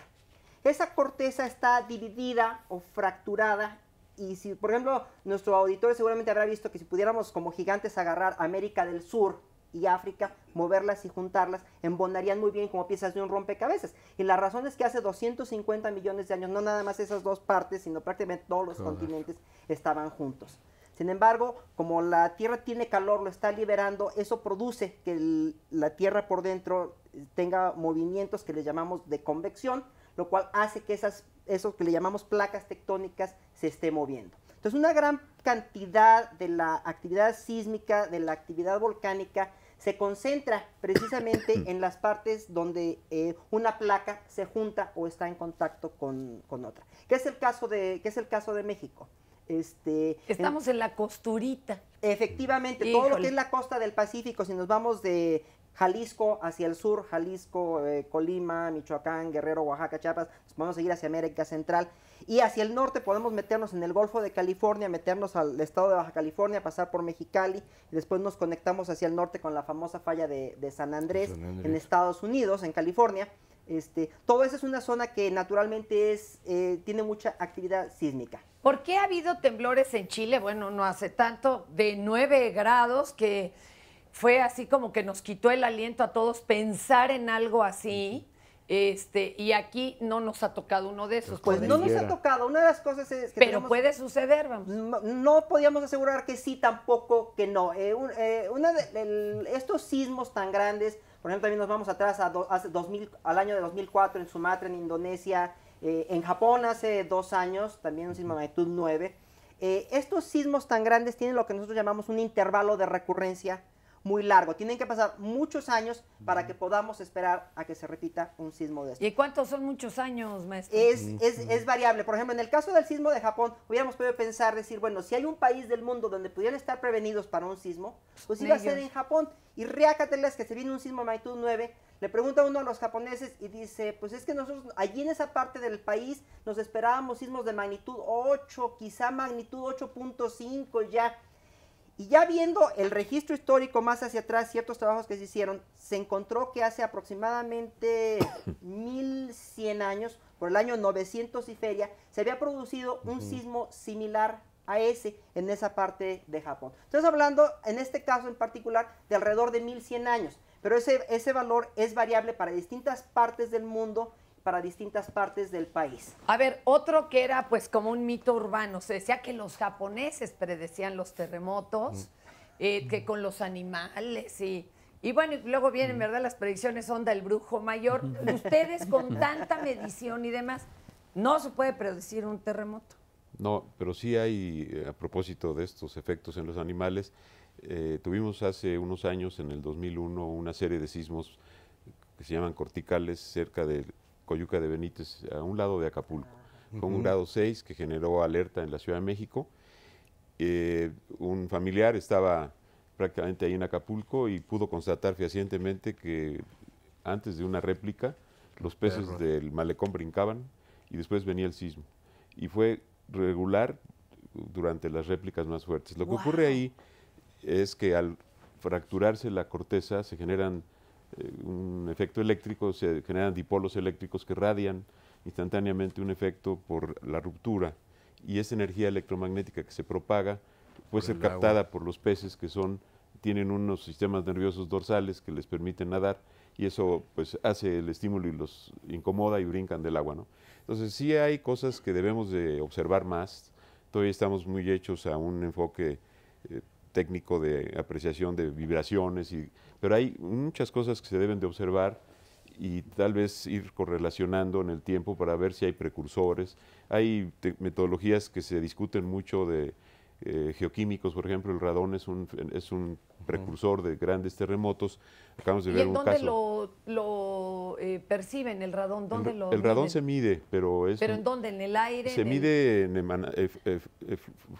Speaker 12: Esa corteza está dividida o fracturada, y si, por ejemplo, nuestro auditorio seguramente habrá visto que si pudiéramos como gigantes agarrar América del Sur y África, moverlas y juntarlas, embonarían muy bien como piezas de un rompecabezas. Y la razón es que hace 250 millones de años, no nada más esas dos partes, sino prácticamente todos los continentes estaban juntos. Sin embargo, como la Tierra tiene calor, lo está liberando, eso produce que la Tierra por dentro tenga movimientos que le llamamos de convección, lo cual hace que esos que le llamamos placas tectónicas se esté moviendo. Entonces, una gran cantidad de la actividad sísmica, de la actividad volcánica, se concentra precisamente en las partes donde una placa se junta o está en contacto con otra. ¿Qué es el caso de México?
Speaker 2: Estamos en la costurita.
Speaker 12: Efectivamente, todo lo que es la costa del Pacífico, si nos vamos de Jalisco hacia el sur, Jalisco, Colima, Michoacán, Guerrero, Oaxaca, Chiapas, nos podemos seguir hacia América Central, y hacia el norte podemos meternos en el Golfo de California, meternos al estado de Baja California, pasar por Mexicali, y después nos conectamos hacia el norte con la famosa falla de San Andrés, en Estados Unidos, en California. Todo eso es una zona que naturalmente tiene mucha actividad sísmica.
Speaker 2: ¿Por qué ha habido temblores en Chile? Bueno, no hace tanto, de 9 grados, que fue así como que nos quitó el aliento a todos pensar en algo así, y aquí no nos ha tocado uno de esos.
Speaker 12: Pues no nos ha tocado, una de las cosas es que
Speaker 2: pero puede suceder, vamos.
Speaker 12: No podíamos asegurar que sí, tampoco que no. Estos sismos tan grandes, por ejemplo, también nos vamos atrás al año de 2004 en Sumatra, en Indonesia, en Japón hace 2 años, también un sismo de magnitud 9. Estos sismos tan grandes tienen lo que nosotros llamamos un intervalo de recurrencia muy largo. Tienen que pasar muchos años para que podamos esperar a que se repita un sismo de esto.
Speaker 2: ¿Y cuántos son muchos años, maestro?
Speaker 12: Es variable. Por ejemplo, en el caso del sismo de Japón, hubiéramos podido pensar, decir, bueno, si hay un país del mundo donde pudieran estar prevenidos para un sismo, pues iba a ser en Japón. Y riácateles que se viene un sismo de magnitud 9, le pregunta uno a los japoneses y dice, pues es que nosotros allí en esa parte del país nos esperábamos sismos de magnitud 8, quizá magnitud 8.5 ya. Y ya viendo el registro histórico más hacia atrás, ciertos trabajos que se hicieron, se encontró que hace aproximadamente 1100 años, por el año 900 y feria, se había producido un sismo similar a ese en esa parte de Japón. Entonces hablando, en este caso en particular, de alrededor de 1100 años, pero ese valor es variable para distintas partes del mundo, para distintas partes del país.
Speaker 2: A ver, otro que era pues como un mito urbano, se decía que los japoneses predecían los terremotos, que con los animales y bueno, y luego vienen, ¿verdad? Las predicciones son del brujo mayor. Ustedes con tanta medición y demás, no se puede predecir un terremoto.
Speaker 9: No, pero sí hay, a propósito de estos efectos en los animales, tuvimos hace unos años, en el 2001, una serie de sismos que se llaman corticales cerca de Coyuca de Benítez, a un lado de Acapulco, con un grado 6 que generó alerta en la Ciudad de México. Un familiar estaba prácticamente ahí en Acapulco y pudo constatar fehacientemente que antes de una réplica los peces del malecón brincaban y después venía el sismo. Y fue regular durante las réplicas más fuertes. Lo que ocurre ahí es que al fracturarse la corteza se generan un efecto eléctrico, se generan dipolos eléctricos que radian instantáneamente un efecto por la ruptura, y esa energía electromagnética que se propaga puede ser captada por los peces que tienen unos sistemas nerviosos dorsales que les permiten nadar, y eso pues hace el estímulo y los incomoda y brincan del agua, ¿no? Entonces sí hay cosas que debemos de observar más. Todavía estamos muy hechos a un enfoque técnico de apreciación de vibraciones, pero hay muchas cosas que se deben de observar y tal vez ir correlacionando en el tiempo para ver si hay precursores. Hay metodologías que se discuten mucho de geoquímicos, por ejemplo, el radón es un precursor de grandes terremotos. Acabamos de ver un caso.
Speaker 2: ¿Y en dónde lo perciben el radón?
Speaker 9: El radón se mide, pero es...
Speaker 2: ¿Pero en dónde? ¿En el aire?
Speaker 9: Se mide en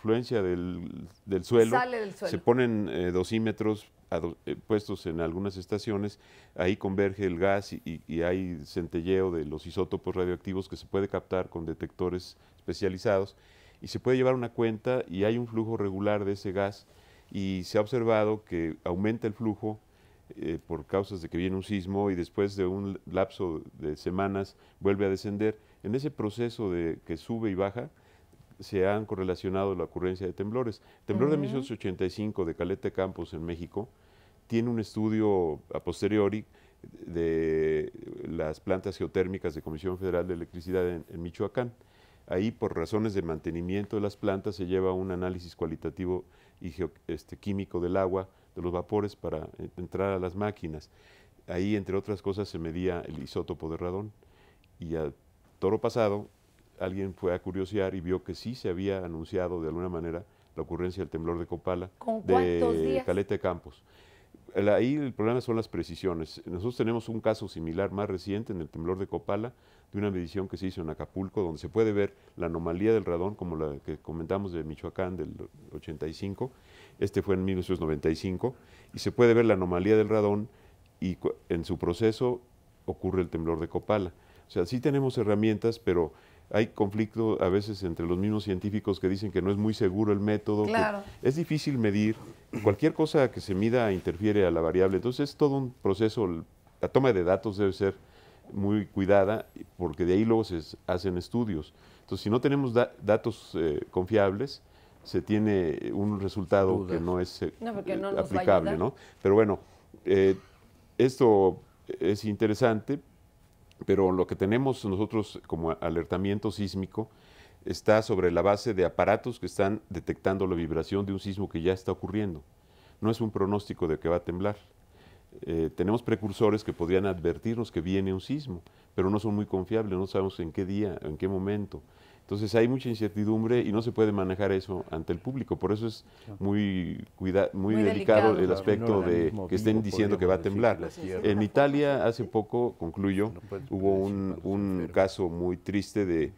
Speaker 9: fluencia del suelo.
Speaker 2: Sale del suelo.
Speaker 9: Se ponen dosímetros puestos en algunas estaciones, ahí converge el gas y hay centelleo de los isótopos radioactivos que se puede captar con detectores especializados, y se puede llevar una cuenta y hay un flujo regular de ese gas, y se ha observado que aumenta el flujo por causas de que viene un sismo y después de un lapso de semanas vuelve a descender. En ese proceso de que sube y baja se han correlacionado la ocurrencia de temblores. El temblor de 1885 de Caleta de Campos en México tiene un estudio a posteriori de las plantas geotérmicas de Comisión Federal de Electricidad en Michoacán. Ahí, por razones de mantenimiento de las plantas, se lleva un análisis cualitativo y químico del agua, de los vapores, para entrar a las máquinas. Ahí, entre otras cosas, se medía el isótopo de radón. Y a toro pasado, alguien fue a curiosear y vio que sí se había anunciado de alguna manera la ocurrencia del temblor de Copala, de Caleta de Campos. Ahí el problema son las precisiones. Nosotros tenemos un caso similar más reciente en el temblor de Copala, de una medición que se hizo en Acapulco, donde se puede ver la anomalía del radón, como la que comentamos de Michoacán del 85, este fue en 1995, y se puede ver la anomalía del radón y en su proceso ocurre el temblor de Copala. O sea, sí tenemos herramientas, pero hay conflicto a veces entre los mismos científicos que dicen que no es muy seguro el método,
Speaker 2: claro,
Speaker 9: que es difícil medir, cualquier cosa que se mida interfiere a la variable, entonces es todo un proceso, la toma de datos debe ser muy cuidada, porque de ahí luego se hacen estudios. Entonces, si no tenemos datos confiables, se tiene un resultado que no es aplicable, ¿no? Pero bueno, esto es interesante, pero lo que tenemos nosotros como alertamiento sísmico está sobre la base de aparatos que están detectando la vibración de un sismo que ya está ocurriendo. No es un pronóstico de que va a temblar. Tenemos precursores que podrían advertirnos que viene un sismo, pero no son muy confiables, no sabemos en qué día, en qué momento. Entonces hay mucha incertidumbre y no se puede manejar eso ante el público. Por eso es muy delicado el aspecto de que estén diciendo que va a temblar. En Italia, hace poco, concluyo, hubo un caso muy triste de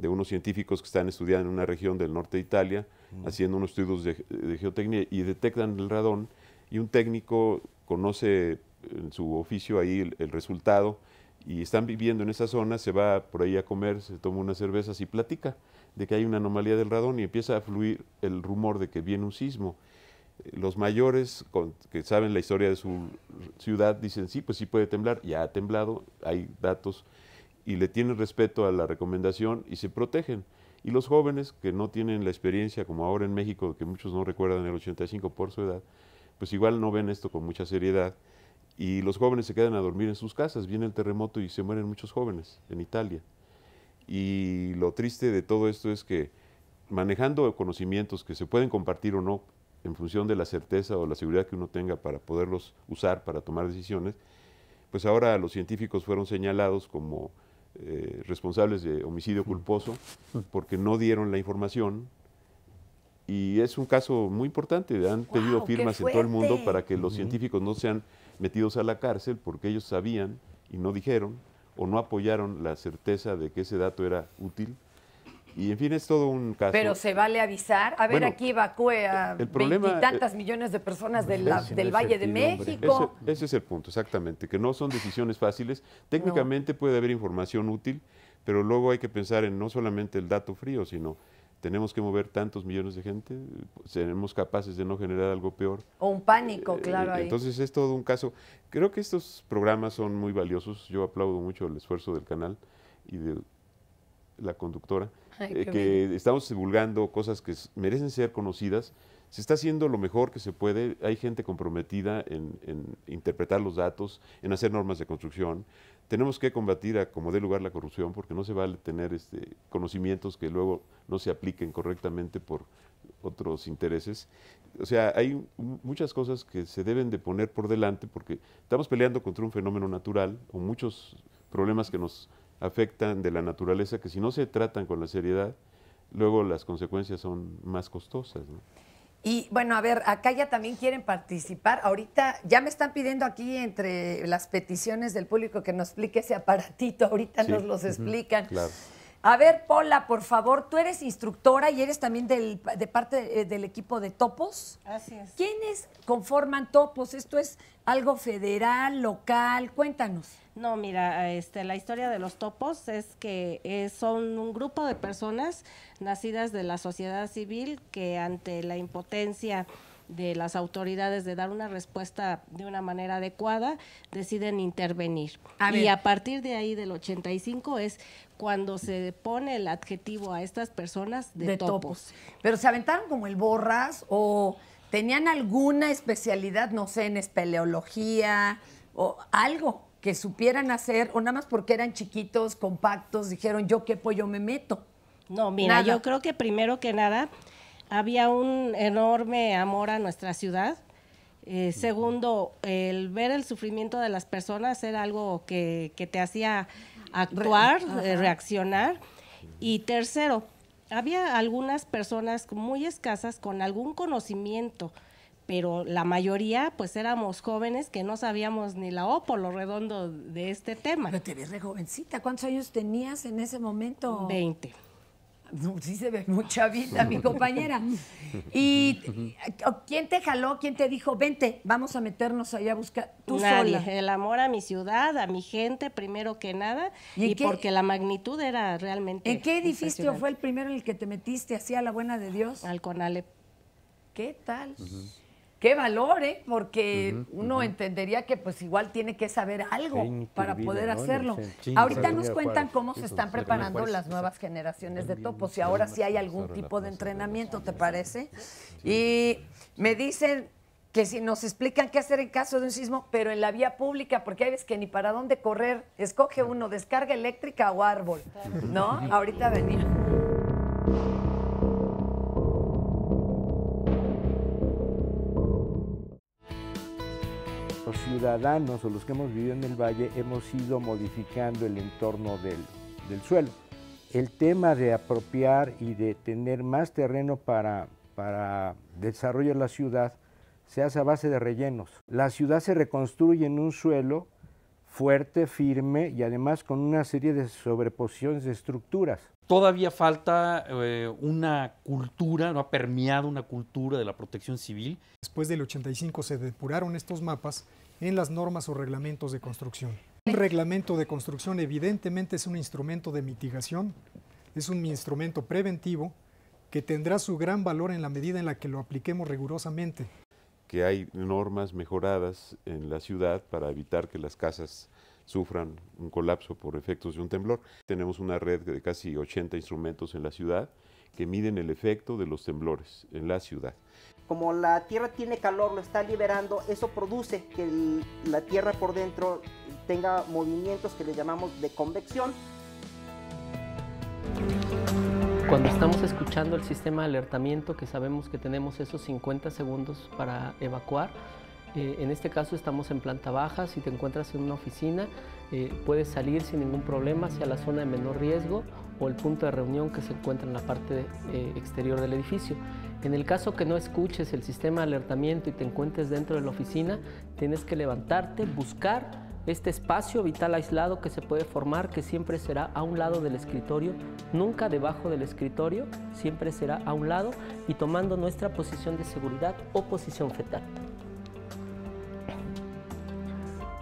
Speaker 9: unos científicos que están estudiando en una región del norte de Italia, haciendo unos estudios de geotecnia y detectan el radón, y un técnico conoce en su oficio ahí el resultado, y están viviendo en esa zona, se va por ahí a comer, se toma unas cervezas y platica de que hay una anomalía del radón y empieza a fluir el rumor de que viene un sismo. Los mayores que saben la historia de su ciudad dicen, sí, pues sí puede temblar, ya ha temblado, hay datos, y le tienen respeto a la recomendación y se protegen. Y los jóvenes que no tienen la experiencia, como ahora en México, que muchos no recuerdan el 85 por su edad, pues igual no ven esto con mucha seriedad. Y los jóvenes se quedan a dormir en sus casas. Viene el terremoto y se mueren muchos jóvenes en Italia. Y lo triste de todo esto es que manejando conocimientos que se pueden compartir o no en función de la certeza o la seguridad que uno tenga para poderlos usar para tomar decisiones, pues ahora los científicos fueron señalados como responsables de homicidio culposo porque no dieron la información. Y es un caso muy importante. Han pedido firmas en todo el mundo para que los científicos no sean metidos a la cárcel porque ellos sabían y no dijeron o no apoyaron la certeza de que ese dato era útil. Y en fin, es todo un caso.
Speaker 2: Pero se vale avisar. A ver, bueno, aquí evacúe a veintitantas millones de personas del Valle de México.
Speaker 9: Ese es el punto, exactamente, que no son decisiones fáciles. Técnicamente puede haber información útil, pero luego hay que pensar en no solamente el dato frío, sino tenemos que mover tantos millones de gente, seremos capaces de no generar algo peor.
Speaker 2: O un pánico, claro. Ahí.
Speaker 9: Entonces es todo un caso. Creo que estos programas son muy valiosos. Yo aplaudo mucho el esfuerzo del canal y de la conductora, que estamos divulgando cosas que merecen ser conocidas. Se está haciendo lo mejor que se puede. Hay gente comprometida en interpretar los datos, en hacer normas de construcción. Tenemos que combatir a como dé lugar la corrupción, porque no se vale tener conocimientos que luego no se apliquen correctamente por otros intereses. O sea, hay muchas cosas que se deben de poner por delante, porque estamos peleando contra un fenómeno natural o muchos problemas que nos afectan de la naturaleza, que si no se tratan con la seriedad, luego las consecuencias son más costosas, ¿no?
Speaker 2: Y bueno, a ver, acá ya también quieren participar. Ahorita ya me están pidiendo aquí entre las peticiones del público que nos explique ese aparatito. Ahorita nos los explican.
Speaker 9: Claro.
Speaker 2: A ver, Pola, por favor, tú eres instructora y eres también de parte del equipo de Topos.
Speaker 13: Así es.
Speaker 2: ¿Quiénes conforman Topos? ¿Esto es algo federal, local? Cuéntanos.
Speaker 13: No, mira, la historia de los Topos es que son un grupo de personas nacidas de la sociedad civil que ante la impotencia de las autoridades de dar una respuesta de una manera adecuada, deciden intervenir. Y a partir de ahí, del 85, es cuando se pone el adjetivo a estas personas de topos.
Speaker 2: ¿Pero se aventaron como el Borras o tenían alguna especialidad, no sé, en espeleología o algo que supieran hacer, o nada más porque eran chiquitos, compactos, dijeron yo qué pollo me meto?
Speaker 13: No, mira, yo creo que primero que nada había un enorme amor a nuestra ciudad. Segundo, el ver el sufrimiento de las personas era algo que te hacía actuar, reaccionar. Y tercero, había algunas personas muy escasas con algún conocimiento, pero la mayoría pues éramos jóvenes que no sabíamos ni la O por lo redondo de este tema.
Speaker 2: Pero te ves re jovencita. ¿Cuántos años tenías en ese momento?
Speaker 13: 20.
Speaker 2: No, sí se ve muy chavita, mi compañera. ¿Y quién te jaló? ¿Quién te dijo, vente, vamos a meternos allá a buscar? Tú
Speaker 13: Nadie.
Speaker 2: sola.
Speaker 13: El amor a mi ciudad, a mi gente, primero que nada, y porque la magnitud era realmente
Speaker 2: ¿En qué edificio fue el primero en el que te metiste así a la buena de Dios?
Speaker 13: Al Conalep.
Speaker 2: ¿Qué tal? Qué valor, ¿eh? Porque uno entendería que pues igual tiene que saber algo para poder hacerlo. Ahorita nos cuentan cómo se están preparando las nuevas generaciones de topos y ahora sí hay algún tipo de entrenamiento, ¿te parece? Y me dicen que si nos explican qué hacer en caso de un sismo, pero en la vía pública, porque hay veces que ni para dónde correr, escoge uno, descarga eléctrica o árbol, ¿no? Ahorita venía.
Speaker 5: Los ciudadanos o los que hemos vivido en el valle hemos ido modificando el entorno del suelo. el tema de apropiar y de tener más terreno para desarrollar la ciudad se hace a base de rellenos. La ciudad se reconstruye en un suelo fuerte, firme y además con una serie de sobreposiciones de estructuras.
Speaker 7: Todavía falta una cultura, no ha permeado una cultura de la protección civil.
Speaker 8: Después del 85 se depuraron estos mapas en las normas o reglamentos de construcción. Un reglamento de construcción evidentemente es un instrumento de mitigación, es un instrumento preventivo que tendrá su gran valor en la medida en la que lo apliquemos rigurosamente.
Speaker 9: Que hay normas mejoradas en la ciudad para evitar que las casas sufran un colapso por efectos de un temblor. Tenemos una red de casi 80 instrumentos en la ciudad que miden el efecto de los temblores en la ciudad.
Speaker 12: Como la tierra tiene calor, lo está liberando, eso produce que la tierra por dentro tenga movimientos que le llamamos de convección.
Speaker 10: Cuando estamos escuchando el sistema de alertamiento, que sabemos que tenemos esos 50 segundos para evacuar, en este caso estamos en planta baja, si te encuentras en una oficina, puedes salir sin ningún problema hacia la zona de menor riesgo o el punto de reunión que se encuentra en la parte exterior del edificio. En el caso que no escuches el sistema de alertamiento y te encuentres dentro de la oficina, tienes que levantarte, buscar este espacio vital aislado que se puede formar, que siempre será a un lado del escritorio, nunca debajo del escritorio, siempre será a un lado y tomando nuestra posición de seguridad o posición fetal.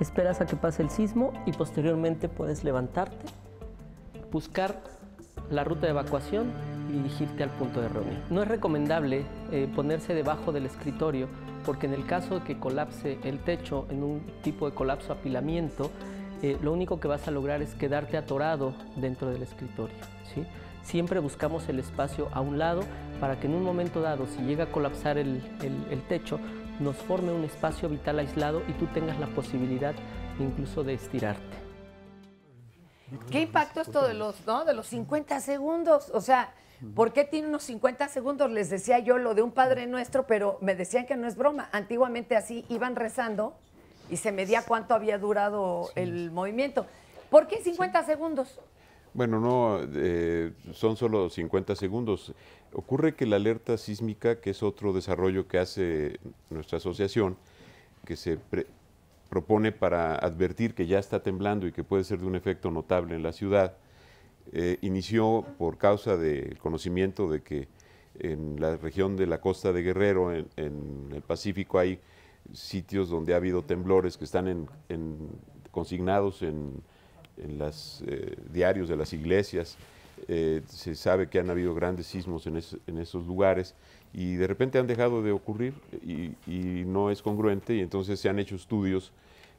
Speaker 10: Esperas a que pase el sismo y posteriormente puedes levantarte, buscar la ruta de evacuación y dirigirte al punto de reunión. No es recomendable ponerse debajo del escritorio porque en el caso de que colapse el techo en un tipo de colapso apilamiento, lo único que vas a lograr es quedarte atorado dentro del escritorio, ¿sí? Siempre buscamos el espacio a un lado para que en un momento dado, si llega a colapsar el techo, nos forme un espacio vital aislado y tú tengas la posibilidad incluso de estirarte.
Speaker 2: ¿Qué impacto esto de los 50 segundos? O sea, ¿por qué tiene unos 50 segundos? Les decía yo lo de un Padre Nuestro, pero me decían que no es broma. Antiguamente así iban rezando y se medía cuánto había durado el movimiento. ¿Por qué 50 segundos?
Speaker 9: Bueno, no, son solo 50 segundos. Ocurre que la alerta sísmica, que es otro desarrollo que hace nuestra asociación, que se propone para advertir que ya está temblando y que puede ser de un efecto notable en la ciudad, inició por causa del conocimiento de que en la región de la costa de Guerrero, en el Pacífico, hay sitios donde ha habido temblores que están consignados en los diarios de las iglesias. Se sabe que han habido grandes sismos en esos lugares y de repente han dejado de ocurrir y no es congruente, y entonces se han hecho estudios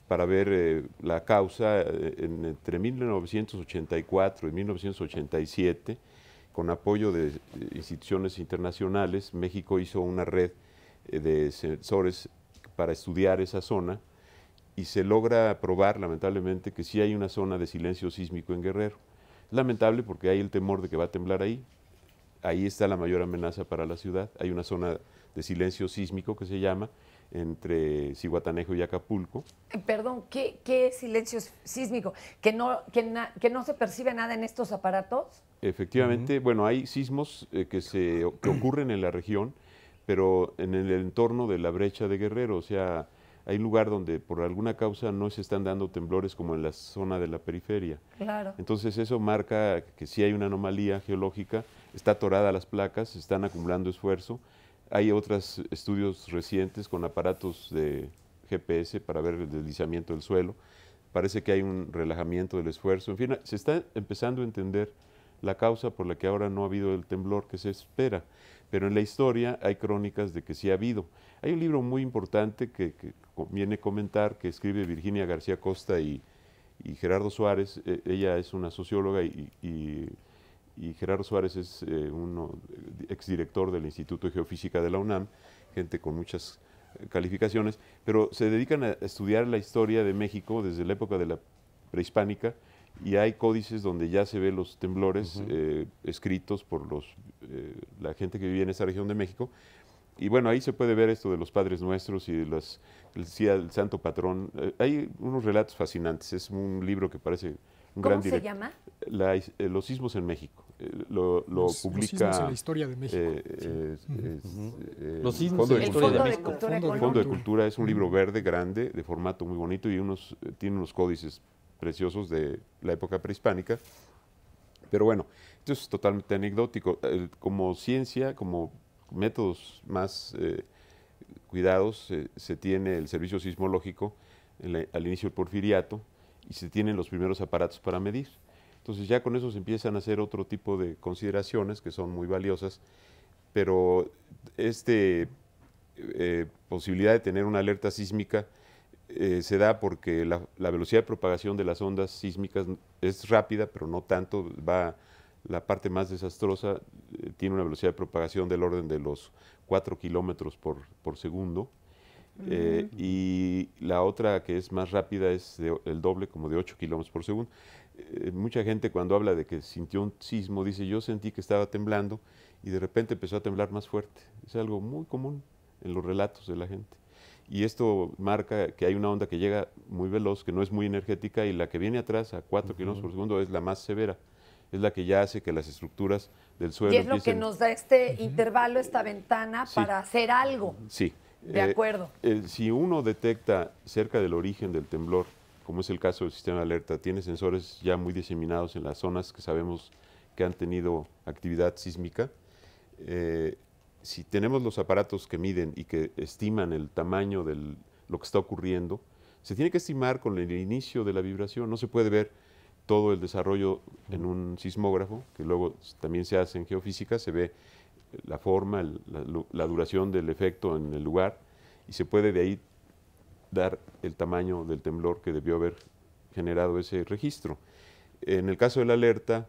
Speaker 9: para ver la causa. Entre 1984 y 1987, con apoyo de instituciones internacionales, México hizo una red de sensores para estudiar esa zona y se logra probar, lamentablemente, que sí hay una zona de silencio sísmico en Guerrero. Lamentable porque hay el temor de que va a temblar ahí. Ahí está la mayor amenaza para la ciudad. Hay una zona de silencio sísmico que se llama, entre Zihuatanejo y Acapulco.
Speaker 2: Perdón, ¿qué silencio sísmico? ¿Que no se percibe nada en estos aparatos?
Speaker 9: Efectivamente, bueno, hay sismos que ocurren en la región, pero en el entorno de la brecha de Guerrero. O sea, hay lugar donde por alguna causa no se están dando temblores como en la zona de la periferia.
Speaker 2: Claro.
Speaker 9: Entonces eso marca que sí hay una anomalía geológica, está atorada las placas, se están acumulando esfuerzo. Hay otros estudios recientes con aparatos de GPS para ver el deslizamiento del suelo. Parece que hay un relajamiento del esfuerzo. En fin, se está empezando a entender la causa por la que ahora no ha habido el temblor que se espera. Pero en la historia hay crónicas de que sí ha habido. Hay un libro muy importante que conviene comentar, que escribe Virginia García Costa y Gerardo Suárez. Ella es una socióloga y Gerardo Suárez es exdirector del Instituto de Geofísica de la UNAM, gente con muchas calificaciones, pero se dedican a estudiar la historia de México desde la época de la prehispánica, y hay códices donde ya se ve los temblores escritos por la gente que vivía en esa región de México. Y bueno, ahí se puede ver esto de los Padres Nuestros y el Santo Patrón. Hay unos relatos fascinantes. Es un libro que parece
Speaker 2: ¿Cómo se llama?
Speaker 9: Los sismos en México. Lo publica...
Speaker 8: Los sismos en la historia de México.
Speaker 7: Los sismos en la historia de México.
Speaker 9: El Fondo de Cultura es un libro verde, grande, de formato muy bonito y tiene unos códices preciosos de la época prehispánica. Pero bueno, esto es totalmente anecdótico. Como ciencia, como métodos más cuidados, se tiene el servicio sismológico al inicio del Porfiriato y se tienen los primeros aparatos para medir. Entonces ya con eso se empiezan a hacer otro tipo de consideraciones que son muy valiosas, pero posibilidad de tener una alerta sísmica se da porque la velocidad de propagación de las ondas sísmicas es rápida, pero no tanto. La parte más desastrosa tiene una velocidad de propagación del orden de los 4 kilómetros por segundo. Y la otra que es más rápida es el doble, como de 8 kilómetros por segundo. Mucha gente cuando habla de que sintió un sismo dice, yo sentí que estaba temblando y de repente empezó a temblar más fuerte. Es algo muy común en los relatos de la gente. Y esto marca que hay una onda que llega muy veloz, que no es muy energética, y la que viene atrás a 4 kilómetros por segundo es la más severa. Es la que ya hace que las estructuras del suelo
Speaker 2: y es lo que nos da este intervalo, esta ventana, para hacer algo.
Speaker 9: Sí.
Speaker 2: De acuerdo.
Speaker 9: Si uno detecta cerca del origen del temblor, como es el caso del sistema de alerta, tiene sensores ya muy diseminados en las zonas que sabemos que han tenido actividad sísmica. Si tenemos los aparatos que miden y que estiman el tamaño de lo que está ocurriendo, se tiene que estimar con el inicio de la vibración. No se puede ver todo el desarrollo en un sismógrafo, que luego también se hace en geofísica, se ve la forma, la duración del efecto en el lugar, y se puede de ahí dar el tamaño del temblor que debió haber generado ese registro. En el caso de la alerta,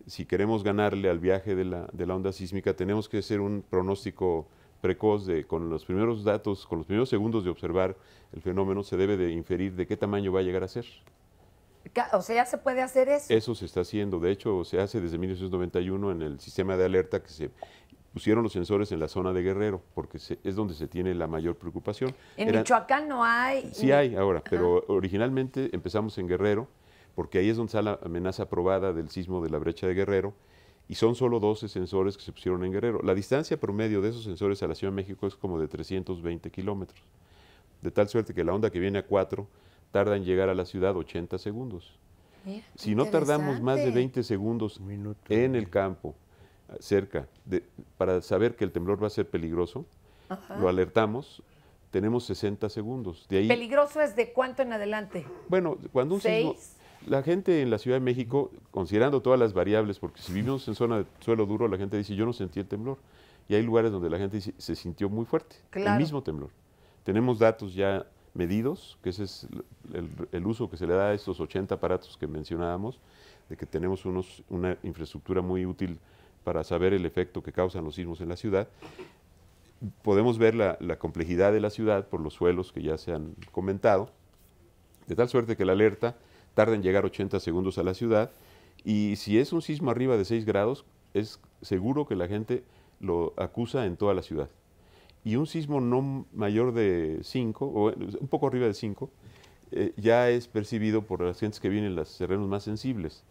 Speaker 9: si queremos ganarle al viaje de la onda sísmica, tenemos que hacer un pronóstico precoz con los primeros datos, con los primeros segundos de observar el fenómeno, se debe de inferir de qué tamaño va a llegar a ser.
Speaker 2: O sea, ¿ya se puede hacer eso?
Speaker 9: Eso se está haciendo. De hecho, se hace desde 1991 en el sistema de alerta, que se pusieron los sensores en la zona de Guerrero, porque es donde se tiene la mayor preocupación.
Speaker 2: En Michoacán no hay.
Speaker 9: Sí hay ahora, pero originalmente empezamos en Guerrero, porque ahí es donde está la amenaza probada del sismo de la brecha de Guerrero, y son solo 12 sensores que se pusieron en Guerrero. La distancia promedio de esos sensores a la Ciudad de México es como de 320 kilómetros, de tal suerte que la onda que viene a 4 tarda en llegar a la ciudad 80 segundos. Si no tardamos más de 20 segundos en el campo, cerca, para saber que el temblor va a ser peligroso, lo alertamos, tenemos 60 segundos. De ahí,
Speaker 2: ¿peligroso es de cuánto en adelante?
Speaker 9: Bueno, cuando un sismo, la gente en la Ciudad de México, considerando todas las variables, porque si vivimos en zona de suelo duro, la gente dice, yo no sentí el temblor. Y hay lugares donde la gente dice, se sintió muy fuerte, el mismo temblor. Tenemos datos ya medidos, que ese es el uso que se le da a estos 80 aparatos que mencionábamos, de que tenemos una infraestructura muy útil para saber el efecto que causan los sismos en la ciudad. Podemos ver la complejidad de la ciudad por los suelos que ya se han comentado, de tal suerte que la alerta tarda en llegar 80 segundos a la ciudad, y si es un sismo arriba de 6 grados, es seguro que la gente lo acusa en toda la ciudad. Y un sismo no mayor de 5, o un poco arriba de 5, ya es percibido por las gentes que viven en los terrenos más sensibles.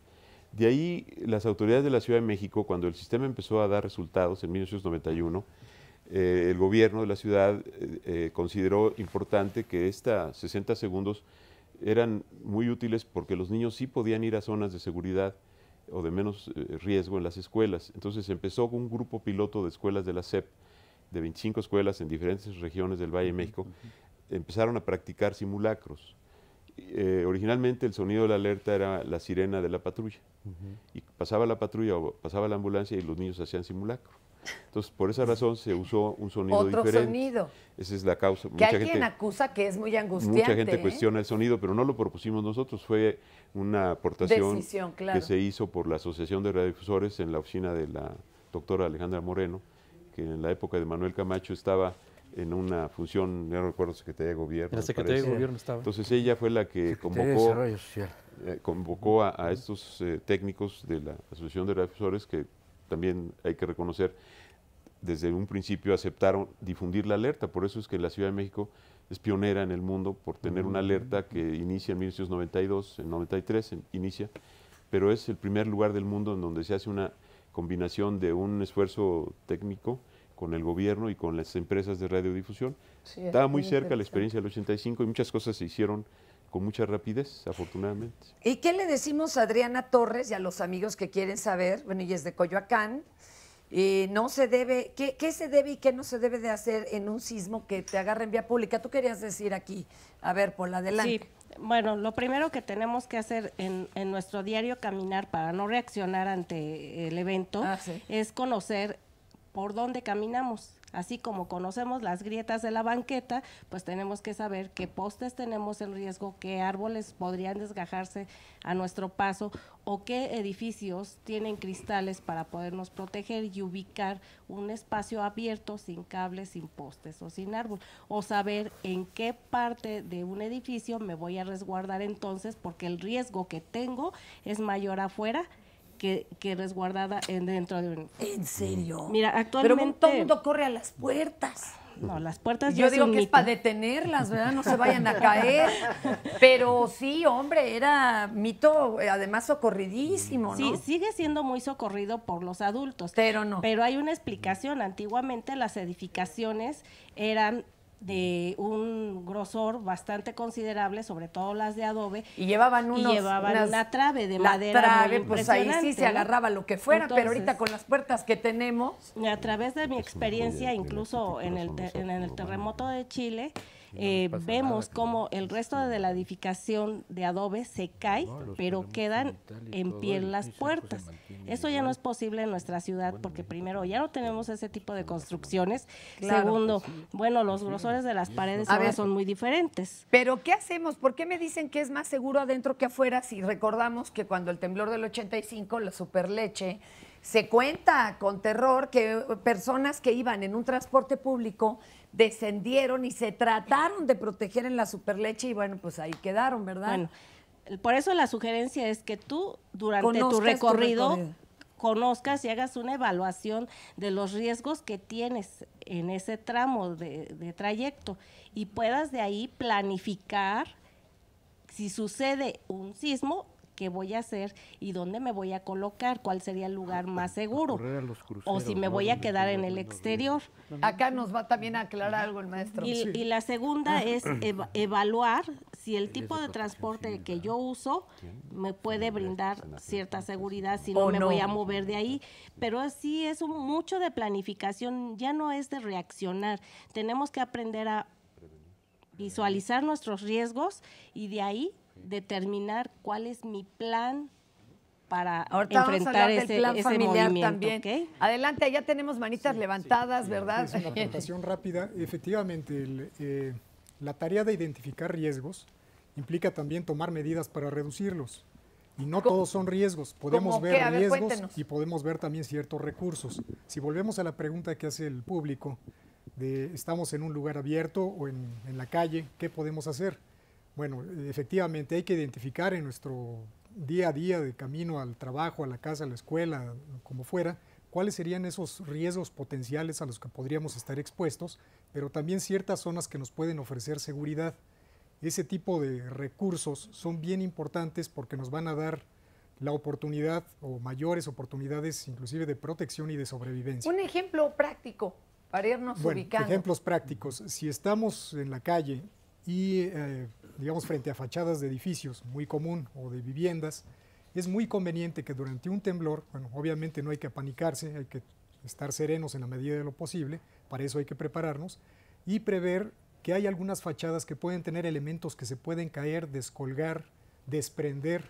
Speaker 9: De ahí, las autoridades de la Ciudad de México, cuando el sistema empezó a dar resultados en 1991, el gobierno de la ciudad consideró importante que estos 60 segundos eran muy útiles porque los niños sí podían ir a zonas de seguridad o de menos riesgo en las escuelas. Entonces empezó un grupo piloto de escuelas de la SEP, de 25 escuelas en diferentes regiones del Valle de México, empezaron a practicar simulacros. Originalmente el sonido de la alerta era la sirena de la patrulla, y pasaba la patrulla o pasaba la ambulancia y los niños hacían simulacro. Entonces, por esa razón se usó un sonido diferente.
Speaker 2: Otro sonido.
Speaker 9: Esa es la causa.
Speaker 2: Que hay quien acusa que es muy angustiante.
Speaker 9: Mucha gente cuestiona el sonido, pero no lo propusimos nosotros. Fue una aportación que se hizo por la Asociación de Radiodifusores en la oficina de la doctora Alejandra Moreno, que en la época de Manuel Camacho estaba en una función, no recuerdo, Secretaría de Gobierno.
Speaker 7: En la Secretaría de Gobierno estaba.
Speaker 9: Entonces ella fue la que convocó a estos técnicos de la Asociación de Radiodifusores, que también hay que reconocer, desde un principio aceptaron difundir la alerta. Por eso es que la Ciudad de México es pionera en el mundo por tener una alerta que inicia en 1992, en 93 inicia, pero es el primer lugar del mundo en donde se hace una combinación de un esfuerzo técnico con el gobierno y con las empresas de radiodifusión.
Speaker 2: Sí,
Speaker 9: Estaba muy cerca la
Speaker 2: interesante.
Speaker 9: experiencia del 85 y muchas cosas se hicieron con mucha rapidez, afortunadamente.
Speaker 2: ¿Y qué le decimos a Adriana Torres y a los amigos que quieren saber? Bueno, ella es de Coyoacán. No se debe, ¿qué se debe y qué no se debe de hacer en un sismo que te agarre en vía pública? Tú querías decir aquí, a ver, por adelante.
Speaker 13: Sí, bueno, lo primero que tenemos que hacer en nuestro diario caminar para no reaccionar ante el evento
Speaker 2: Sí.
Speaker 13: es conocer por dónde caminamos. Así como conocemos las grietas de la banqueta, pues tenemos que saber qué postes tenemos en riesgo, qué árboles podrían desgajarse a nuestro paso o qué edificios tienen cristales para podernos proteger y ubicar un espacio abierto sin cables, sin postes o sin árbol. O saber en qué parte de un edificio me voy a resguardar entonces, porque el riesgo que tengo es mayor afuera que resguardada dentro de un...
Speaker 2: ¿En serio?
Speaker 13: Mira, actualmente...
Speaker 2: Pero todo el mundo corre a las puertas.
Speaker 13: No, las puertas
Speaker 2: Yo
Speaker 13: ya
Speaker 2: digo
Speaker 13: un
Speaker 2: que es
Speaker 13: mito.
Speaker 2: para detenerlas, ¿verdad? No se vayan a caer. Pero sí, hombre, era mito, además socorridísimo, ¿no?
Speaker 13: Sí, sigue siendo muy socorrido por los adultos.
Speaker 2: Pero no.
Speaker 13: Pero hay una explicación. Antiguamente las edificaciones eran de un grosor bastante considerable, sobre todo las de adobe.
Speaker 2: Y llevaban
Speaker 13: una trave de
Speaker 2: la
Speaker 13: madera
Speaker 2: trave,
Speaker 13: muy
Speaker 2: pues ahí sí
Speaker 13: impresionante,
Speaker 2: se
Speaker 13: ¿no?
Speaker 2: agarraba lo que fuera, pero
Speaker 13: Entonces,
Speaker 2: ahorita con las puertas que tenemos...
Speaker 13: a través de mi experiencia, incluso en el terremoto de Chile, vemos cómo el resto de la edificación de adobe se cae, pero quedan en pie las puertas. Eso ya no es posible en nuestra ciudad porque primero ya no tenemos ese tipo de construcciones.
Speaker 2: Claro.
Speaker 13: Segundo, bueno, los grosores de las paredes
Speaker 2: A
Speaker 13: ahora
Speaker 2: ver.
Speaker 13: son muy diferentes.
Speaker 2: Pero ¿qué hacemos? ¿Por qué me dicen que es más seguro adentro que afuera? Si recordamos que cuando el temblor del 85, la superleche, se cuenta con terror que personas que iban en un transporte público descendieron y se trataron de proteger en la superleche y bueno, pues ahí quedaron, ¿verdad?
Speaker 13: Bueno, por eso la sugerencia es que tú durante
Speaker 2: Conozcas
Speaker 13: tu
Speaker 2: tu
Speaker 13: recorrido
Speaker 2: recorrido.
Speaker 13: conozcas y hagas una evaluación de los riesgos que tienes en ese tramo de trayecto y puedas de ahí planificar si sucede un sismo, qué voy a hacer y dónde me voy a colocar, cuál sería el lugar más seguro o si me voy a quedar en el exterior.
Speaker 2: Acá nos va también a aclarar algo el maestro.
Speaker 13: Y la segunda es evaluar si el tipo de transporte que yo uso me puede brindar cierta seguridad, si no
Speaker 2: O
Speaker 13: me
Speaker 2: no.
Speaker 13: voy a mover de ahí. Pero sí es mucho de planificación, ya no es de reaccionar. Tenemos que aprender a visualizar nuestros riesgos y de ahí determinar cuál es mi plan para
Speaker 2: Ahorita vamos a
Speaker 13: enfrentar
Speaker 2: hablar del plan
Speaker 13: ese
Speaker 2: familiar
Speaker 13: movimiento.
Speaker 2: también.
Speaker 13: ¿Ok?
Speaker 2: Adelante, allá tenemos manitas levantadas, ¿verdad?
Speaker 8: Es una aportación rápida. Efectivamente, la tarea de identificar riesgos implica también tomar medidas para reducirlos. Y no todos son riesgos. Podemos
Speaker 2: ¿Cómo qué?
Speaker 8: ver
Speaker 2: A ver,
Speaker 8: riesgos
Speaker 2: cuéntenos.
Speaker 8: y podemos ver también ciertos recursos. Si volvemos a la pregunta que hace el público, de estamos en un lugar abierto o en la calle, ¿qué podemos hacer? Bueno, efectivamente hay que identificar en nuestro día a día de camino al trabajo, a la casa, a la escuela, como fuera, cuáles serían esos riesgos potenciales a los que podríamos estar expuestos, pero también ciertas zonas que nos pueden ofrecer seguridad. Ese tipo de recursos son bien importantes porque nos van a dar la oportunidad o mayores oportunidades inclusive de protección y de sobrevivencia.
Speaker 2: Un ejemplo práctico para irnos
Speaker 8: Bueno,
Speaker 2: ubicando.
Speaker 8: ejemplos prácticos. Si estamos en la calle y, digamos, frente a fachadas de edificios, muy común, o de viviendas, es muy conveniente que durante un temblor, bueno, obviamente no hay que apanicarse, hay que estar serenos en la medida de lo posible, para eso hay que prepararnos, y prever que hay algunas fachadas que pueden tener elementos que se pueden caer, descolgar, desprender,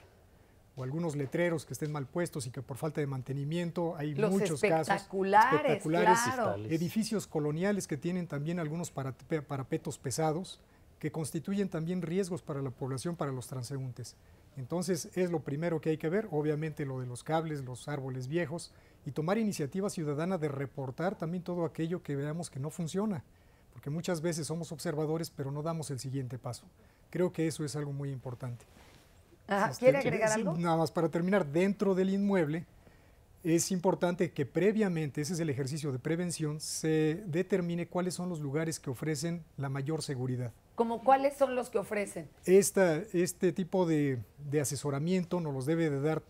Speaker 8: o algunos letreros que estén mal puestos y que por falta de mantenimiento hay
Speaker 2: Los
Speaker 8: muchos casos
Speaker 2: espectaculares, claro.
Speaker 8: edificios coloniales que tienen también algunos parapetos pesados que constituyen también riesgos para la población, para los transeúntes. Entonces es lo primero que hay que ver, obviamente lo de los cables, los árboles viejos, y tomar iniciativa ciudadana de reportar también todo aquello que veamos que no funciona, porque muchas veces somos observadores pero no damos el siguiente paso. Creo que eso es algo muy importante.
Speaker 2: Ajá, ¿quiere agregar
Speaker 8: Sí,
Speaker 2: algo?
Speaker 8: nada más para terminar, dentro del inmueble es importante que previamente, ese es el ejercicio de prevención, se determine cuáles son los lugares que ofrecen la mayor seguridad.
Speaker 2: ¿Cómo cuáles son los que ofrecen?
Speaker 8: Este tipo de asesoramiento nos los debe de dar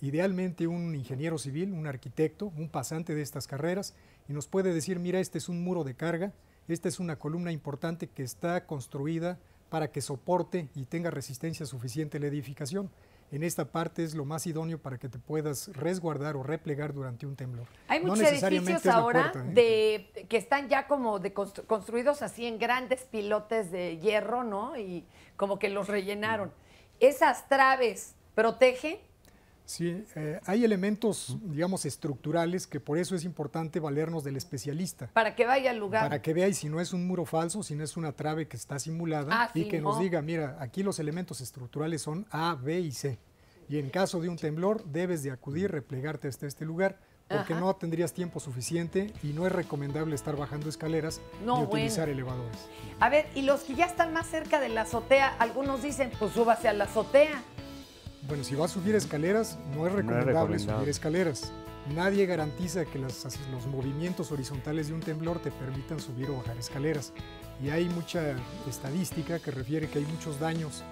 Speaker 8: idealmente un ingeniero civil, un arquitecto, un pasante de estas carreras, y nos puede decir, mira, este es un muro de carga, esta es una columna importante que está construida para que soporte y tenga resistencia suficiente la edificación. En esta parte es lo más idóneo para que te puedas resguardar o replegar durante un temblor.
Speaker 2: Hay
Speaker 8: No
Speaker 2: muchos
Speaker 8: necesariamente
Speaker 2: edificios
Speaker 8: es la
Speaker 2: ahora
Speaker 8: puerta,
Speaker 2: que están ya como construidos así en grandes pilotes de hierro, ¿no? Y como que los rellenaron. ¿Esas traves protegen?
Speaker 8: Sí, hay elementos, digamos, estructurales que por eso es importante valernos del especialista.
Speaker 2: Para que vaya al lugar.
Speaker 8: Para que vea y si no es un muro falso, si no es una trave que está simulada y que nos diga, mira, aquí los elementos estructurales son A, B y C. Y en caso de un temblor debes de acudir, replegarte hasta este lugar, porque no tendrías tiempo suficiente y no es recomendable estar bajando escaleras ni utilizar elevadores.
Speaker 2: A ver, y los que ya están más cerca de la azotea, algunos dicen, pues súbase a la azotea.
Speaker 8: Bueno, si vas a subir escaleras, no es recomendable subir escaleras. Nadie garantiza que los movimientos horizontales de un temblor te permitan subir o bajar escaleras. Y hay mucha estadística que refiere que hay muchos daños,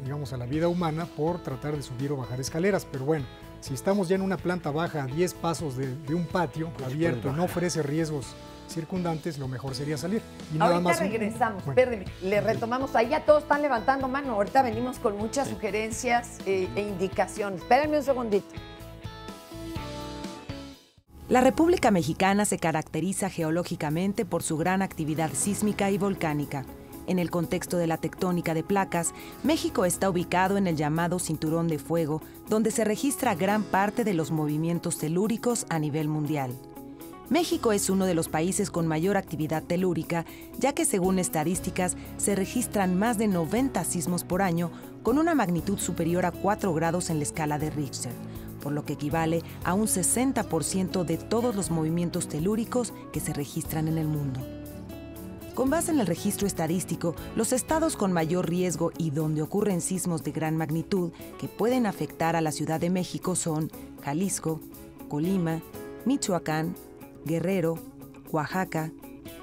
Speaker 8: digamos, a la vida humana por tratar de subir o bajar escaleras. Pero bueno, si estamos ya en una planta baja a 10 pasos de un patio abierto y no ofrece riesgos circundantes, lo mejor sería salir. Y
Speaker 2: ahorita
Speaker 8: nada más
Speaker 2: regresamos, espérdeme, le retomamos, ahí ya todos están levantando mano, ahorita venimos con muchas sugerencias e indicaciones. Espérenme un segundito.
Speaker 14: La República Mexicana se caracteriza geológicamente por su gran actividad sísmica y volcánica. En el contexto de la tectónica de placas, México está ubicado en el llamado Cinturón de Fuego, donde se registra gran parte de los movimientos telúricos a nivel mundial. México es uno de los países con mayor actividad telúrica, ya que según estadísticas se registran más de 90 sismos por año con una magnitud superior a 4 grados en la escala de Richter, por lo que equivale a un 60% de todos los movimientos telúricos que se registran en el mundo. Con base en el registro estadístico, los estados con mayor riesgo y donde ocurren sismos de gran magnitud que pueden afectar a la Ciudad de México son Jalisco, Colima, Michoacán, Guerrero, Oaxaca,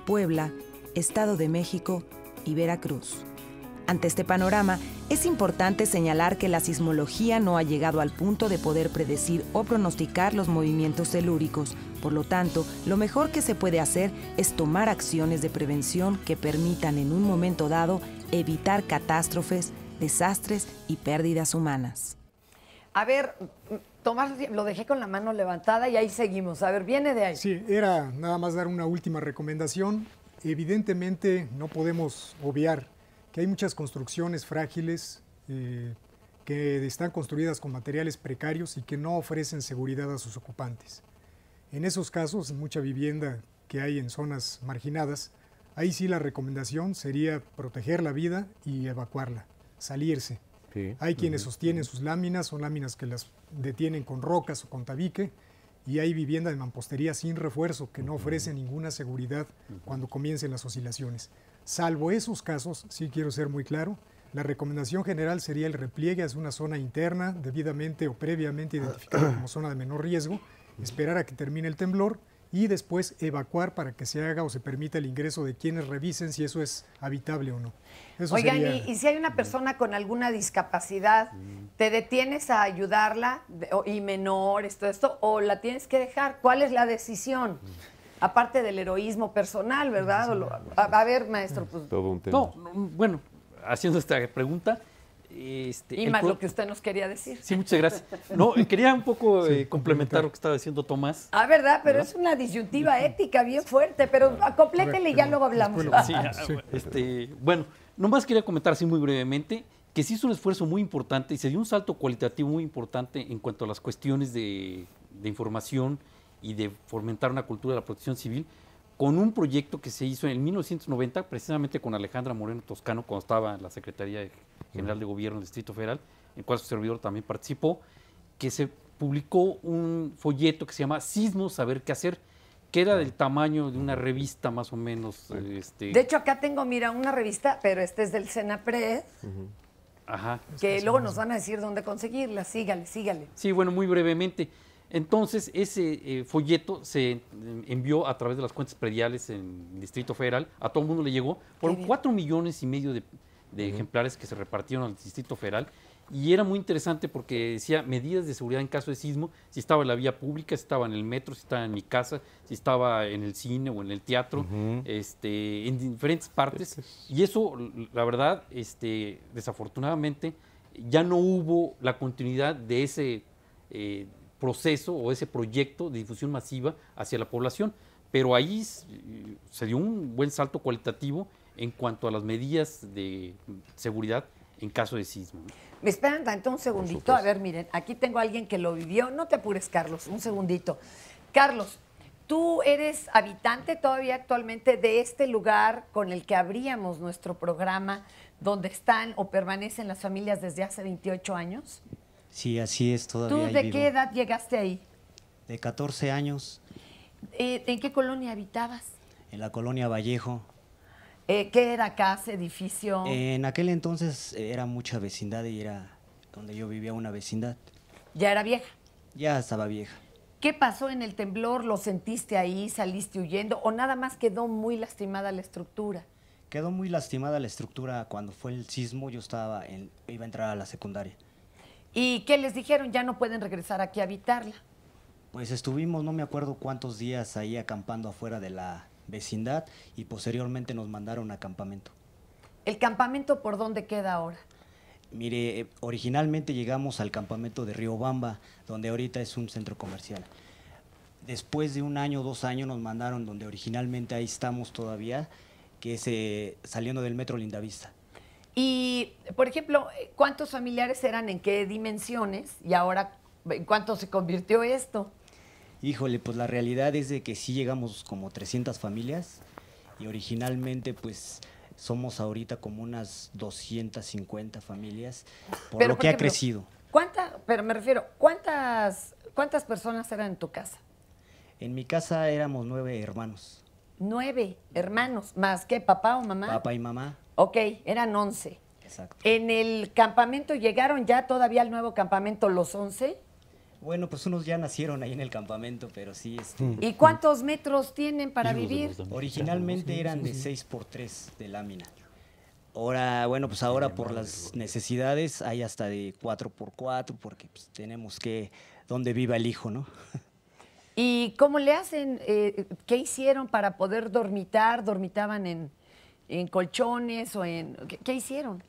Speaker 14: Puebla, Estado de México y Veracruz. Ante este panorama, es importante señalar que la sismología no ha llegado al punto de poder predecir o pronosticar los movimientos telúricos. Por lo tanto, lo mejor que se puede hacer es tomar acciones de prevención que permitan en un momento dado evitar catástrofes, desastres y pérdidas humanas.
Speaker 2: A ver, Tomás, lo dejé con la mano levantada y ahí seguimos. A ver, viene de ahí.
Speaker 8: Sí, era nada más dar una última recomendación. Evidentemente no podemos obviar que hay muchas construcciones frágiles que están construidas con materiales precarios y que no ofrecen seguridad a sus ocupantes. En esos casos, mucha vivienda que hay en zonas marginadas, ahí sí la recomendación sería proteger la vida y evacuarla, salirse. Sí. Hay quienes sostienen sus láminas, son láminas que las detienen con rocas o con tabique, y hay vivienda de mampostería sin refuerzo que no ofrece ninguna seguridad cuando comiencen las oscilaciones. Salvo esos casos, sí quiero ser muy claro, la recomendación general sería el repliegue hacia una zona interna debidamente o previamente identificada como zona de menor riesgo, esperar a que termine el temblor y después evacuar para que se haga o se permita el ingreso de quienes revisen si eso es habitable o no. Eso
Speaker 2: Oigan,
Speaker 8: sería...
Speaker 2: y si hay una persona con alguna discapacidad, ¿te detienes a ayudarla y menores, todo esto, o la tienes que dejar? ¿Cuál es la decisión? Aparte del heroísmo personal, ¿verdad? A ver, maestro. Pues,
Speaker 9: todo un tema.
Speaker 7: No, bueno, haciendo esta pregunta...
Speaker 2: y más lo que usted nos quería decir.
Speaker 7: Sí, muchas gracias. No, quería un poco complementar lo que estaba diciendo Tomás.
Speaker 2: Ah, ¿verdad? Pero es una disyuntiva ética bien fuerte, pero complétele y ya luego hablamos.
Speaker 7: Sí, bueno, nomás quería comentar así muy brevemente que sí es un esfuerzo muy importante y se dio un salto cualitativo muy importante en cuanto a las cuestiones de información y de fomentar una cultura de la protección civil con un proyecto que se hizo en 1990, precisamente con Alejandra Moreno Toscano, cuando estaba en la Secretaría General de Gobierno del Distrito Federal, en el cual su servidor también participó, que se publicó un folleto que se llama Sismos, Saber Qué Hacer, que era del tamaño de una revista más o menos.
Speaker 2: De hecho, acá tengo, mira, una revista, pero este es del Senapred,
Speaker 7: Ajá.
Speaker 2: que luego nos van a decir dónde conseguirla. Sígale.
Speaker 7: Sí, bueno, muy brevemente. Entonces, ese folleto se envió a través de las cuentas prediales en el Distrito Federal, a todo el mundo le llegó, fueron 4,5 millones de ejemplares que se repartieron al Distrito Federal, y era muy interesante porque decía medidas de seguridad en caso de sismo, si estaba en la vía pública, si estaba en el metro, si estaba en mi casa, si estaba en el cine o en el teatro, en diferentes partes. Y eso, la verdad, desafortunadamente, ya no hubo la continuidad de ese proceso o ese proyecto de difusión masiva hacia la población. Pero ahí se dio un buen salto cualitativo en cuanto a las medidas de seguridad en caso de sismo.
Speaker 2: Me esperan tanto un segundito. A ver, miren, aquí tengo a alguien que lo vivió. No te apures, Carlos, un segundito. Carlos, tú eres habitante todavía actualmente de este lugar con el que abríamos nuestro programa, donde están o permanecen las familias desde hace 28 años.
Speaker 15: Sí, así es, todavía.
Speaker 2: ¿Tú de qué edad llegaste ahí?
Speaker 15: De 14 años.
Speaker 2: ¿En qué colonia habitabas?
Speaker 15: En la colonia Vallejo.
Speaker 2: ¿Qué era casa, edificio?
Speaker 15: En aquel entonces era mucha vecindad y era donde yo vivía una vecindad.
Speaker 2: ¿Ya era vieja?
Speaker 15: Ya estaba vieja.
Speaker 2: ¿Qué pasó en el temblor? ¿Lo sentiste ahí? ¿Saliste huyendo? ¿O nada más quedó muy lastimada la estructura?
Speaker 15: Quedó muy lastimada la estructura cuando fue el sismo. Yo iba a entrar a la secundaria.
Speaker 2: ¿Y qué les dijeron? ¿Ya no pueden regresar aquí a habitarla?
Speaker 15: Pues estuvimos, no me acuerdo cuántos días ahí acampando afuera de la vecindad y posteriormente nos mandaron a campamento.
Speaker 2: ¿El campamento por dónde queda ahora?
Speaker 15: Mire, originalmente llegamos al campamento de Riobamba, donde ahorita es un centro comercial. Después de 1 año, 2 años nos mandaron donde originalmente ahí estamos todavía, que es saliendo del metro Lindavista.
Speaker 2: Y, por ejemplo, ¿cuántos familiares eran, en qué dimensiones y ahora en cuánto se convirtió esto?
Speaker 15: Híjole, pues la realidad es de que sí llegamos como 300 familias y originalmente pues somos ahorita como unas 250 familias, por lo que ha crecido.
Speaker 2: Pero me refiero, ¿cuántas personas eran en tu casa?
Speaker 15: En mi casa éramos 9 hermanos.
Speaker 2: 9 hermanos, ¿más qué, papá o mamá?
Speaker 15: Papá y mamá.
Speaker 2: Ok, eran 11.
Speaker 15: Exacto.
Speaker 2: ¿En el campamento llegaron ya todavía al nuevo campamento los 11?
Speaker 15: Bueno, pues unos ya nacieron ahí en el campamento, pero sí.
Speaker 2: ¿Y cuántos metros tienen para vivir?
Speaker 15: Originalmente eran de 6x3 de lámina. Ahora, bueno, pues ahora por las necesidades hay hasta de 4x4, porque pues tenemos que, donde viva el hijo, ¿no?
Speaker 2: ¿Y cómo le hacen? ¿Qué hicieron para poder dormitar? ¿Dormitaban en colchones o en...? ¿Qué hicieron?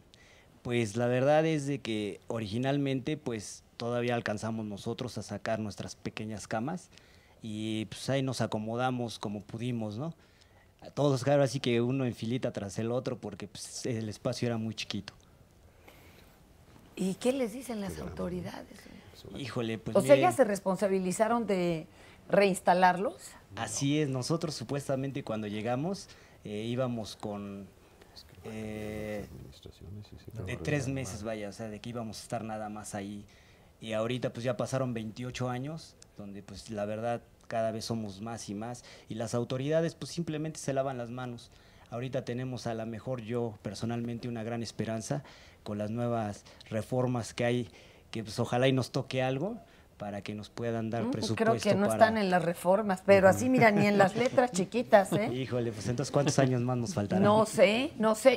Speaker 15: Pues la verdad es de que originalmente pues todavía alcanzamos nosotros a sacar nuestras pequeñas camas y pues ahí nos acomodamos como pudimos, ¿no? Todos, claro, así que uno en filita tras el otro porque pues, el espacio era muy chiquito.
Speaker 2: ¿Y qué les dicen las autoridades?
Speaker 15: Híjole, pues
Speaker 2: O sea, ¿ya se responsabilizaron de reinstalarlos?
Speaker 15: Así es, nosotros supuestamente cuando llegamos íbamos con... de 3 meses, vaya, o sea, de que íbamos a estar nada más ahí. Y ahorita pues ya pasaron 28 años, donde pues la verdad cada vez somos más y más. Y las autoridades pues simplemente se lavan las manos. Ahorita tenemos a lo mejor yo personalmente una gran esperanza con las nuevas reformas que hay, que pues ojalá y nos toque algo para que nos puedan dar presupuesto.
Speaker 2: Creo que no están en las reformas, pero así mira, ni en las letras chiquitas, ¿eh?
Speaker 15: Híjole, pues entonces ¿cuántos años más nos faltarán?
Speaker 2: No sé.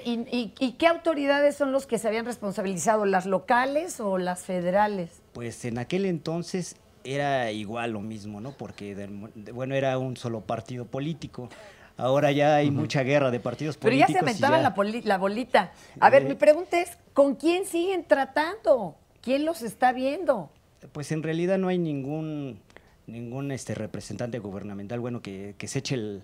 Speaker 2: ¿Y qué autoridades son los que se habían responsabilizado? ¿Las locales o las federales?
Speaker 15: Pues en aquel entonces era igual lo mismo, ¿no? Porque, bueno, era un solo partido político. Ahora ya hay mucha guerra de partidos políticos.
Speaker 2: Pero ya se aventaban la bolita. A ver, mi pregunta es, ¿con quién siguen tratando? ¿Quién los está viendo?
Speaker 15: Pues en realidad no hay ningún representante gubernamental, bueno, que se eche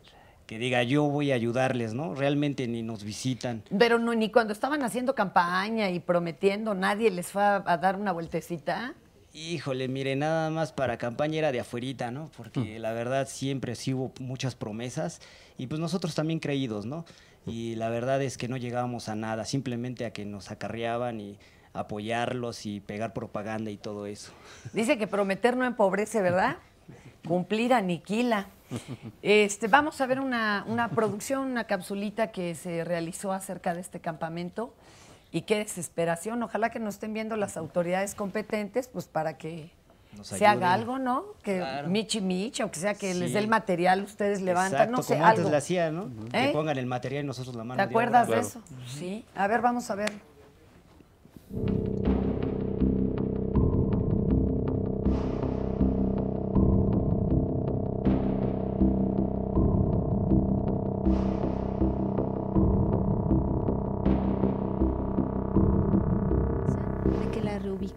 Speaker 15: que diga yo voy a ayudarles, ¿no? Realmente ni nos visitan.
Speaker 2: Pero no, ni cuando estaban haciendo campaña y prometiendo, nadie les fue a dar una vueltecita.
Speaker 15: Híjole, mire, nada más para campaña era de afuerita, ¿no? Porque la verdad siempre sí hubo muchas promesas y pues nosotros también creídos, ¿no? Y la verdad es que no llegábamos a nada, simplemente a que nos acarreaban y apoyarlos y pegar propaganda y todo eso.
Speaker 2: Dice que prometer no empobrece, ¿verdad? Cumplir aniquila. Vamos a ver una producción, una capsulita que se realizó acerca de este campamento. Y qué desesperación. Ojalá que nos estén viendo las autoridades competentes, pues para que se haga algo, ¿no? Que claro. Michi, aunque sea que les dé el material, ustedes levantan, no sé,
Speaker 15: como
Speaker 2: algo.
Speaker 15: Antes le hacía, ¿no? Que pongan el material y nosotros la mano.
Speaker 2: ¿Te acuerdas de eso? Sí. A ver, vamos a ver.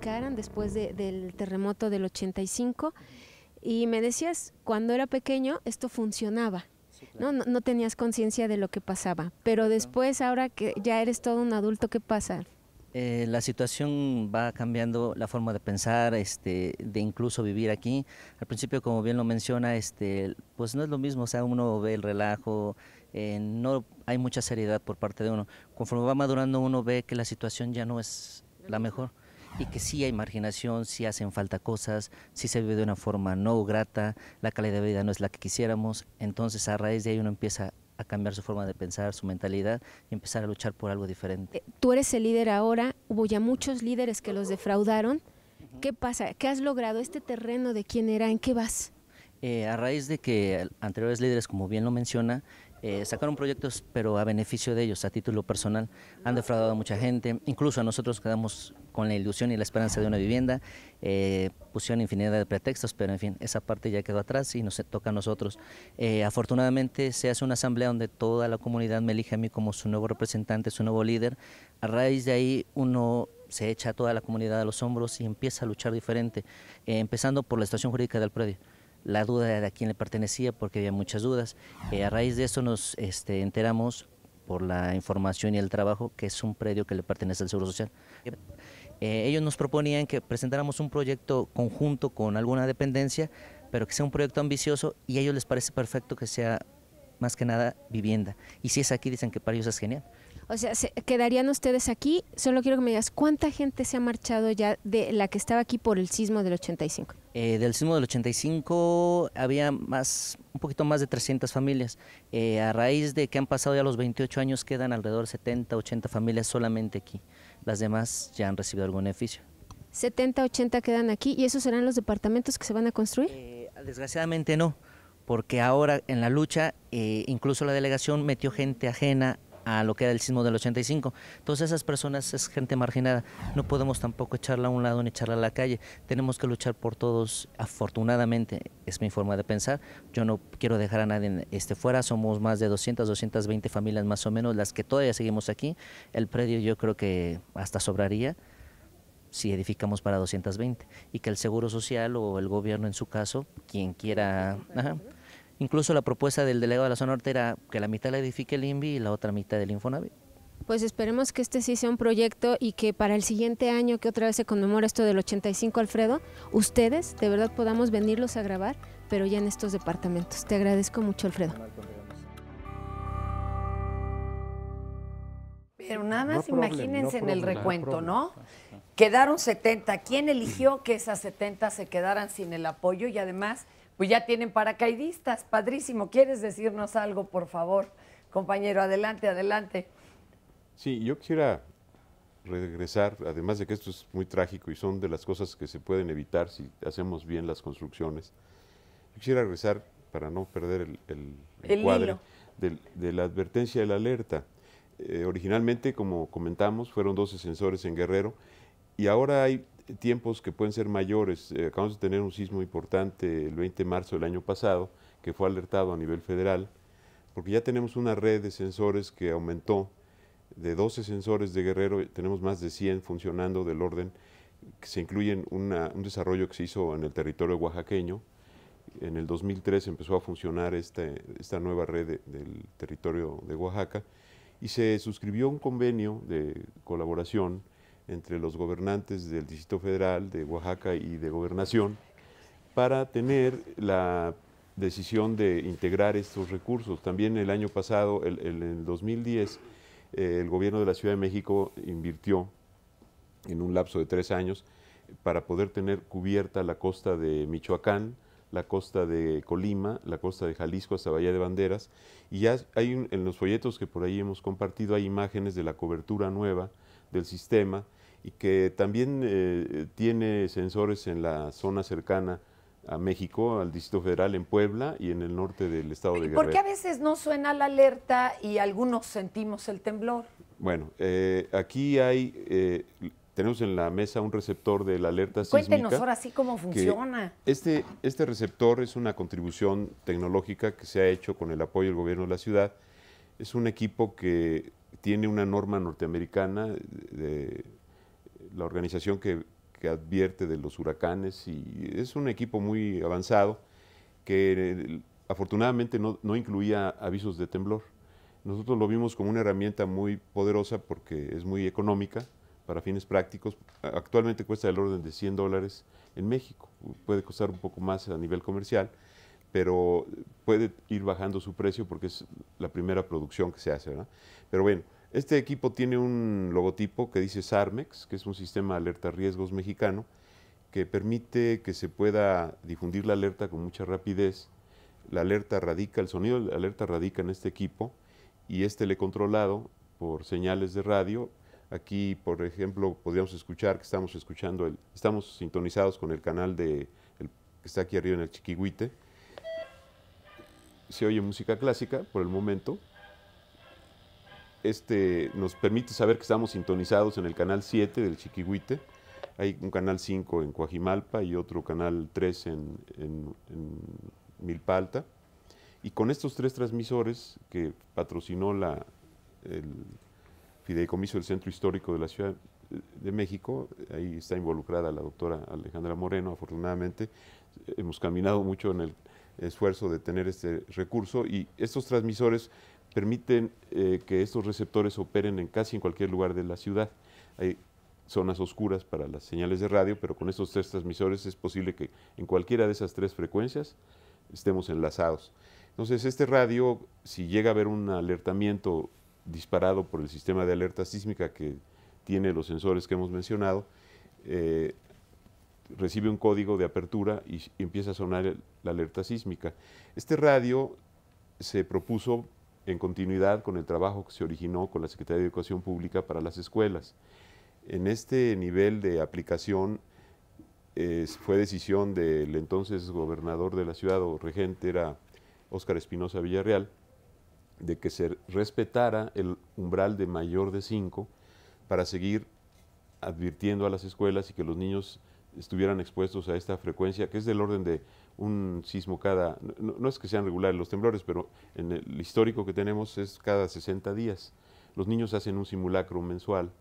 Speaker 3: ubicaran después del terremoto del 85 y me decías, cuando era pequeño esto funcionaba, sí, claro. No tenías conciencia de lo que pasaba, pero después, ahora que ya eres todo un adulto, ¿qué pasa?
Speaker 16: La situación va cambiando la forma de pensar, de incluso vivir aquí. Al principio, como bien lo menciona, pues no es lo mismo, o sea, uno ve el relajo, no hay mucha seriedad por parte de uno. Conforme va madurando, uno ve que la situación ya no es la mejor y que sí hay marginación, sí hacen falta cosas, sí se vive de una forma no grata, la calidad de vida no es la que quisiéramos. Entonces, a raíz de ahí uno empieza a cambiar su forma de pensar, su mentalidad y empezar a luchar por algo diferente.
Speaker 3: Tú eres el líder ahora, hubo ya muchos líderes que los defraudaron. ¿Qué pasa? ¿Qué has logrado? ¿Este terreno de quién era? ¿En qué vas?
Speaker 16: A raíz de que anteriores líderes, como bien lo menciona, sacaron proyectos pero a beneficio de ellos, a título personal, han defraudado a mucha gente, incluso a nosotros quedamos con la ilusión y la esperanza de una vivienda, pusieron infinidad de pretextos, pero en fin, esa parte ya quedó atrás y nos toca a nosotros. Afortunadamente se hace una asamblea donde toda la comunidad me elige a mí como su nuevo representante, su nuevo líder. A raíz de ahí uno se echa a toda la comunidad a los hombros y empieza a luchar diferente, empezando por la situación jurídica del predio. La duda de a quién le pertenecía, porque había muchas dudas. A raíz de eso nos enteramos por la información y el trabajo que es un predio que le pertenece al Seguro Social. Ellos nos proponían que presentáramos un proyecto conjunto con alguna dependencia, pero que sea un proyecto ambicioso, y a ellos les parece perfecto que sea más que nada vivienda. Y si es aquí, dicen que para ellos es genial.
Speaker 3: O sea, ¿quedarían ustedes aquí? Solo quiero que me digas, ¿cuánta gente se ha marchado ya de la que estaba aquí por el sismo del 85?
Speaker 16: Del sismo del 85 había un poquito más de 300 familias. A raíz de que han pasado ya los 28 años, quedan alrededor de 70, 80 familias solamente aquí. Las demás ya han recibido algún beneficio. 70, 80 quedan aquí, ¿y esos serán los departamentos que se van a construir? Desgraciadamente no, porque ahora en la lucha, incluso la delegación metió gente ajena a lo que era el sismo del 85. Entonces esas personas es gente marginada, no podemos tampoco echarla a un lado ni echarla a la calle, tenemos que luchar por todos. Afortunadamente, es mi forma de pensar, yo no quiero dejar a nadie fuera, somos más de 200, 220 familias más o menos las que todavía seguimos aquí. El predio yo creo que hasta sobraría si edificamos para 220, y que el Seguro Social o el gobierno en su caso, quien quiera... Incluso la propuesta del delegado de la zona norte era que la mitad la edifique el INVI y la otra mitad del Infonavit.
Speaker 3: Pues esperemos que este sí sea un proyecto y que para el siguiente año, que otra vez se conmemora esto del 85, Alfredo, ustedes de verdad podamos venirlos a grabar, pero ya en estos departamentos. Te agradezco mucho, Alfredo.
Speaker 2: Pero nada más imagínense en el recuento, ¿no? Quedaron 70. ¿Quién eligió que esas 70 se quedaran sin el apoyo? Y además, pues ya tienen paracaidistas. Padrísimo. ¿Quieres decirnos algo, por favor? Compañero, adelante, adelante.
Speaker 9: Sí, yo quisiera regresar, además de que esto es muy trágico y son de las cosas que se pueden evitar si hacemos bien las construcciones. Yo quisiera regresar, para no perder el cuadro, de la advertencia de la alerta. Originalmente, como comentamos, fueron 12 sensores en Guerrero, y ahora hay tiempos que pueden ser mayores. Acabamos de tener un sismo importante el 20 de marzo del año pasado, que fue alertado a nivel federal, porque ya tenemos una red de sensores que aumentó. De 12 sensores de Guerrero tenemos más de 100 funcionando del orden, que se incluyen un desarrollo que se hizo en el territorio oaxaqueño. En el 2003 empezó a funcionar esta nueva red del territorio de Oaxaca, y se suscribió un convenio de colaboración entre los gobernantes del Distrito Federal, de Oaxaca y de Gobernación, para tener la decisión de integrar estos recursos. También el año pasado, en el 2010, el gobierno de la Ciudad de México invirtió en un lapso de 3 años para poder tener cubierta la costa de Michoacán, la costa de Colima, la costa de Jalisco hasta Bahía de Banderas, y ya hay en los folletos que por ahí hemos compartido, hay imágenes de la cobertura nueva del sistema, y que también tiene sensores en la zona cercana a México, al Distrito Federal, en Puebla y en el norte del estado de Guerrero.
Speaker 2: ¿Por qué a veces no suena la alerta y algunos sentimos el temblor?
Speaker 9: Bueno, aquí tenemos en la mesa un receptor de la alerta sísmica.
Speaker 2: Cuéntenos ahora sí cómo funciona.
Speaker 9: Este receptor es una contribución tecnológica que se ha hecho con el apoyo del gobierno de la ciudad. Es un equipo que tiene una norma norteamericana de la organización que que advierte de los huracanes y es un equipo muy avanzado que afortunadamente no incluía avisos de temblor. Nosotros lo vimos como una herramienta muy poderosa porque es muy económica para fines prácticos. Actualmente cuesta del orden de $100 en México. Puede costar un poco más a nivel comercial, pero puede ir bajando su precio porque es la primera producción que se hace, ¿verdad? Pero bueno, este equipo tiene un logotipo que dice SARMEX, que es un sistema de alerta riesgos mexicano, que permite que se pueda difundir la alerta con mucha rapidez. La alerta radica, el sonido de la alerta radica en este equipo y es telecontrolado por señales de radio. Aquí, por ejemplo, podríamos escuchar que estamos sintonizados con el canal que está aquí arriba en el Chiquihuite. Se oye música clásica por el momento. Nos permite saber que estamos sintonizados en el canal 7 del Chiquihuite. Hay un canal 5 en Coajimalpa y otro canal 3 en Milpa Alta. Y con estos 3 transmisores que patrocinó el Fideicomiso del Centro Histórico de la Ciudad de México, ahí está involucrada la doctora Alejandra Moreno, afortunadamente. Hemos caminado mucho en el esfuerzo de tener este recurso y estos transmisores permiten que estos receptores operen en cualquier lugar de la ciudad. Hay zonas oscuras para las señales de radio, pero con estos 3 transmisores es posible que en cualquiera de esas 3 frecuencias estemos enlazados. Entonces, este radio, si llega a haber un alertamiento disparado por el sistema de alerta sísmica que tiene los sensores que hemos mencionado, recibe un código de apertura y empieza a sonar la alerta sísmica. Este radio se propuso en continuidad con el trabajo que se originó con la Secretaría de Educación Pública para las escuelas. En este nivel de aplicación fue decisión del entonces gobernador de la ciudad o regente, era Óscar Espinosa Villarreal, de que se respetara el umbral de mayor de 5 para seguir advirtiendo a las escuelas y que los niños estuvieran expuestos a esta frecuencia, que es del orden de un sismo cada, no es que sean regulares los temblores, pero en el histórico que tenemos es cada 60 días. Los niños hacen un simulacro mensual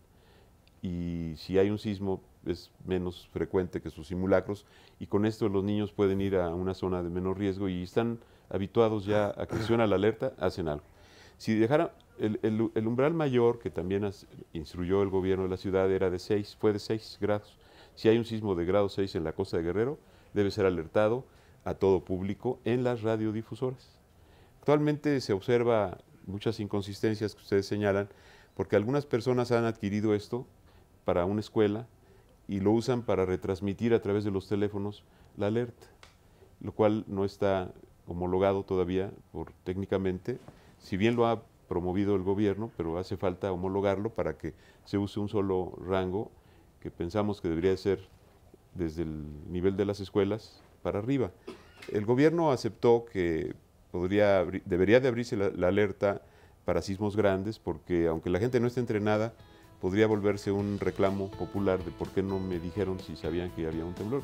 Speaker 9: y si hay un sismo es menos frecuente que sus simulacros y con esto los niños pueden ir a una zona de menor riesgo y están habituados ya a que suena la alerta, hacen algo. Si dejara el umbral mayor, que también instruyó el gobierno de la ciudad, fue de 6 grados. Si hay un sismo de grado 6 en la costa de Guerrero, debe ser alertado a todo público en las radiodifusoras. Actualmente se observa muchas inconsistencias que ustedes señalan, porque algunas personas han adquirido esto para una escuela y lo usan para retransmitir a través de los teléfonos la alerta, lo cual no está homologado todavía técnicamente, si bien lo ha promovido el gobierno, pero hace falta homologarlo para que se use un solo rango que pensamos que debería ser desde el nivel de las escuelas para arriba. El gobierno aceptó que debería de abrirse la alerta para sismos grandes, porque aunque la gente no esté entrenada, podría volverse un reclamo popular de por qué no me dijeron si sabían que había un temblor.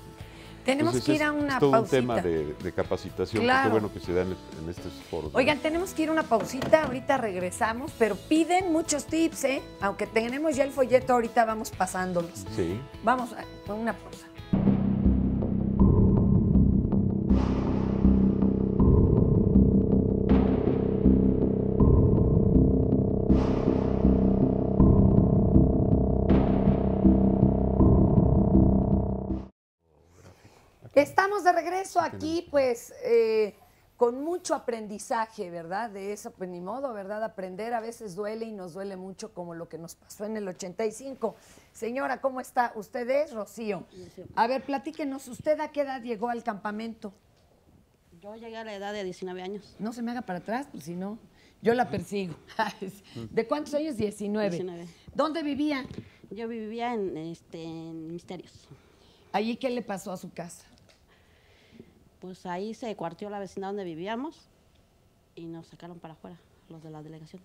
Speaker 2: Tenemos
Speaker 9: Entonces,
Speaker 2: que ir a una
Speaker 9: es todo
Speaker 2: pausita.
Speaker 9: un tema de capacitación,
Speaker 2: Claro.
Speaker 9: que bueno que se da en estos foros.
Speaker 2: Oigan, tenemos que ir a una pausita, ahorita regresamos, pero piden muchos tips, ¿eh? Aunque tenemos ya el folleto, ahorita vamos pasándolos.
Speaker 9: Sí.
Speaker 2: Vamos a una pausa. Estamos de regreso aquí, pues, con mucho aprendizaje, ¿verdad? De eso, pues ni modo, ¿verdad? Aprender a veces duele y nos duele mucho, como lo que nos pasó en el 85. Señora, ¿cómo está? ¿Usted es Rocío? A ver, platíquenos, ¿usted a qué edad llegó al campamento?
Speaker 17: Yo llegué a la edad de 19 años.
Speaker 2: No se me haga para atrás, pues si no, yo la persigo. ¿De cuántos años? 19.
Speaker 17: 19.
Speaker 2: ¿Dónde vivía?
Speaker 17: Yo vivía en Misterios.
Speaker 2: ¿Allí qué le pasó a su casa?
Speaker 17: Pues ahí se cuartió la vecindad donde vivíamos y nos sacaron para afuera, los de la delegación.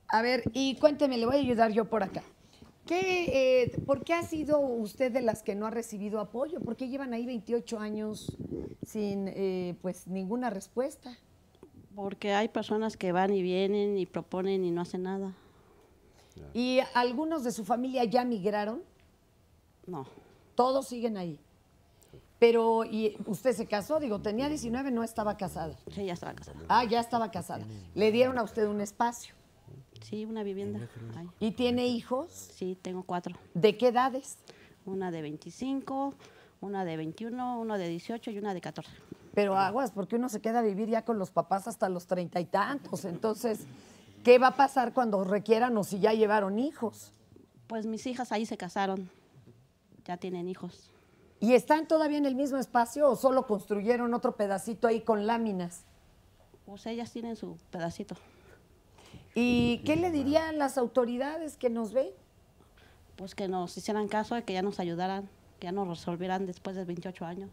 Speaker 2: A ver, y cuénteme, le voy a ayudar yo por acá. ¿Por qué ha sido usted de las que no ha recibido apoyo? ¿Por qué llevan ahí 28 años sin pues ninguna respuesta?
Speaker 17: Porque hay personas que van y vienen y proponen y no hacen nada.
Speaker 2: ¿Y algunos de su familia ya migraron?
Speaker 17: No.
Speaker 2: todos siguen ahí. Pero, ¿y usted se casó? Digo, tenía 19, no estaba casada.
Speaker 17: Sí, ya estaba casada.
Speaker 2: Ah, ya estaba casada. ¿Le dieron a usted un espacio?
Speaker 17: Sí, una vivienda. Ahí.
Speaker 2: ¿Y tiene hijos?
Speaker 17: Sí, tengo 4.
Speaker 2: ¿De qué edades?
Speaker 17: Una de 25, una de 21, una de 18 y una de 14.
Speaker 2: Pero aguas, porque uno se queda a vivir ya con los papás hasta los 30 y tantos. Entonces, ¿qué va a pasar cuando requieran o si ya llevaron hijos?
Speaker 17: Pues mis hijas ahí se casaron, ya tienen hijos.
Speaker 2: ¿Y están todavía en el mismo espacio o solo construyeron otro pedacito ahí con láminas?
Speaker 17: Pues ellas tienen su pedacito.
Speaker 2: ¿Y qué le dirían las autoridades que nos ven?
Speaker 17: Pues que nos hicieran caso y que ya nos ayudaran, que ya nos resolvieran después de 28 años.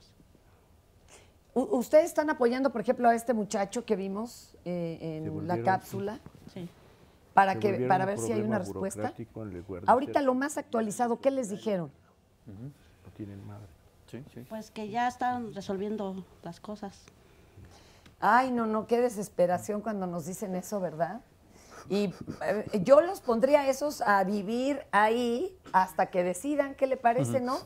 Speaker 2: ¿Ustedes están apoyando, por ejemplo, a este muchacho que vimos en la cápsula?
Speaker 17: Sí.
Speaker 2: Para ver si hay una respuesta. Ahorita lo más actualizado, ¿qué les dijeron?
Speaker 5: No tienen madre.
Speaker 7: Sí, sí.
Speaker 17: Pues que ya están resolviendo las cosas.
Speaker 2: Ay, no, qué desesperación cuando nos dicen eso, ¿verdad? Y yo los pondría esos a vivir ahí hasta que decidan, ¿qué le parece, no?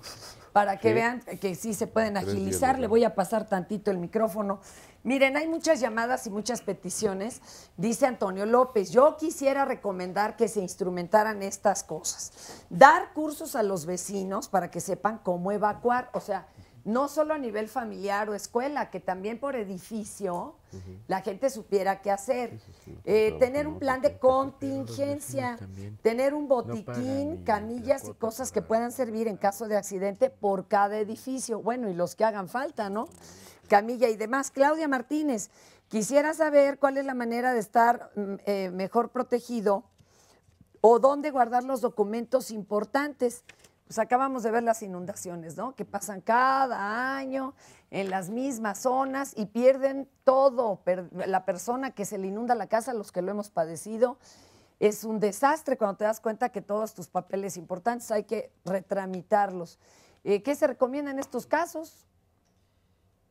Speaker 2: Para que vean que sí se pueden agilizar. Le voy a pasar tantito el micrófono. Miren, hay muchas llamadas y muchas peticiones. Dice Antonio López, yo quisiera recomendar que se instrumentaran estas cosas. Dar cursos a los vecinos para que sepan cómo evacuar. O sea, no solo a nivel familiar o escuela, que también por edificio la gente supiera qué hacer. Tener un plan de contingencia, tener un botiquín, camillas y cosas que puedan servir en caso de accidente por cada edificio. Bueno, y los que hagan falta, ¿no? Camilla y demás. Claudia Martínez, quisiera saber cuál es la manera de estar mejor protegido o dónde guardar los documentos importantes. Pues acabamos de ver las inundaciones, ¿no? Que pasan cada año en las mismas zonas y pierden todo. La persona que se le inunda la casa, los que lo hemos padecido, es un desastre cuando te das cuenta que todos tus papeles importantes hay que retramitarlos. ¿Qué se recomienda en estos casos?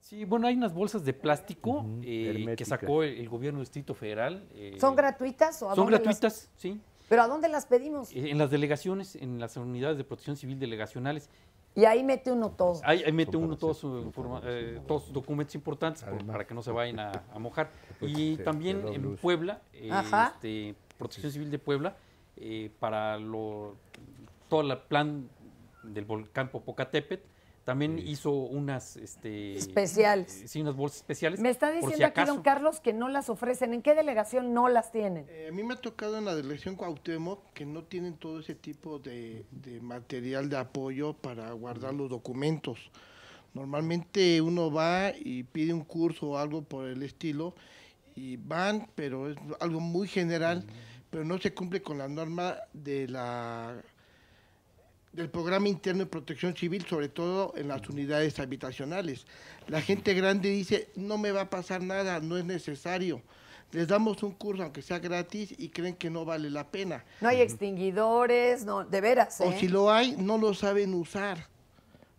Speaker 7: Sí, bueno, hay unas bolsas de plástico que sacó el gobierno del Distrito Federal.
Speaker 2: ¿Son gratuitas o a
Speaker 7: Son
Speaker 2: dónde
Speaker 7: gratuitas, sí.
Speaker 2: ¿Pero a dónde las pedimos?
Speaker 7: En las delegaciones, en las unidades de protección civil delegacionales.
Speaker 2: Y ahí mete uno todo.
Speaker 7: Ahí mete uno todos sus documentos importantes para que no se vayan a mojar. Y también en Puebla, Protección Civil de Puebla, para todo el plan del volcán Popocatépetl, también hizo unas
Speaker 2: especiales.
Speaker 7: Sí, unas bolsas especiales.
Speaker 2: Me está diciendo aquí don Carlos que no las ofrecen. ¿En qué delegación no las tienen?
Speaker 18: A mí me ha tocado en la delegación Cuauhtémoc que no tienen todo ese tipo de material de apoyo para guardar los documentos. Normalmente uno va y pide un curso o algo por el estilo y van, pero es algo muy general, pero no se cumple con la norma del programa interno de protección civil, sobre todo en las unidades habitacionales. La gente grande dice, no me va a pasar nada, no es necesario. Les damos un curso, aunque sea gratis, y creen que no vale la pena.
Speaker 2: No hay extinguidores, no, de veras.
Speaker 18: O si lo hay, no lo saben usar.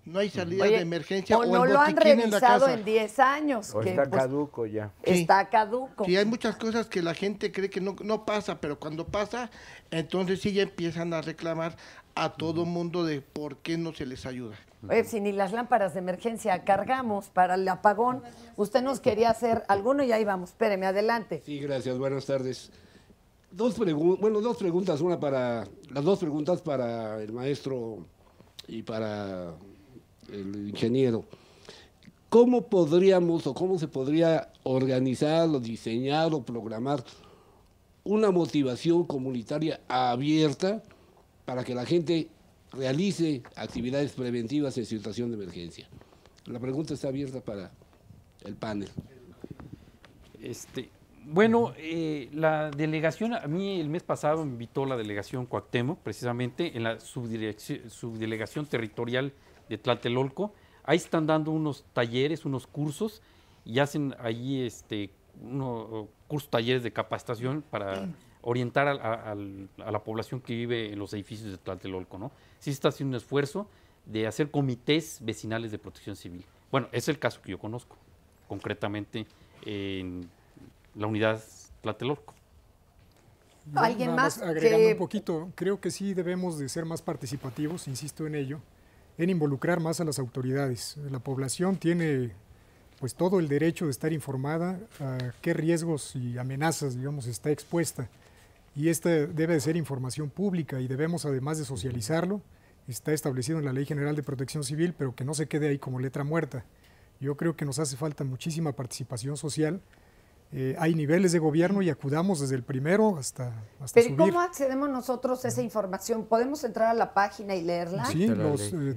Speaker 18: No hay salida de emergencia
Speaker 2: o no lo han revisado en 10 años.
Speaker 5: O está caduco ya.
Speaker 2: Está caduco.
Speaker 18: Sí, hay muchas cosas que la gente cree que no pasa, pero cuando pasa, entonces sí ya empiezan a reclamar a todo mundo de por qué no se les ayuda.
Speaker 2: Oye, si ni las lámparas de emergencia cargamos para el apagón, usted nos quería hacer alguno y ahí vamos. Espéreme, adelante.
Speaker 19: Sí, gracias, buenas tardes. Dos preguntas, las dos preguntas para el maestro y para el ingeniero. ¿Cómo podríamos o cómo se podría organizar o diseñar o programar una motivación comunitaria abierta para que la gente realice actividades preventivas en situación de emergencia? La pregunta está abierta para el panel.
Speaker 7: Bueno, la delegación, a mí el mes pasado me invitó la delegación Cuauhtémoc, precisamente en la subdelegación territorial de Tlatelolco. Ahí están dando unos talleres, unos cursos, y hacen allí unos cursos, talleres de capacitación para orientar a la población que vive en los edificios de Tlatelolco, ¿no? Sí está haciendo un esfuerzo de hacer comités vecinales de protección civil. Bueno, es el caso que yo conozco, concretamente en la unidad Tlatelolco.
Speaker 8: ¿Alguien más? Agregando un poquito, creo que sí debemos de ser más participativos, insisto en ello. en involucrar más a las autoridades. La población tiene pues todo el derecho de estar informada a qué riesgos y amenazas, digamos, está expuesta. Y esta debe de ser información pública y debemos, además de socializarlo, está establecido en la Ley General de Protección Civil, pero que no se quede ahí como letra muerta. Yo creo que nos hace falta muchísima participación social. Hay niveles de gobierno y acudamos desde el primero hasta
Speaker 2: Pero
Speaker 8: subir.
Speaker 2: ¿cómo accedemos nosotros a esa información? ¿Podemos entrar a la página y leerla?
Speaker 8: Sí,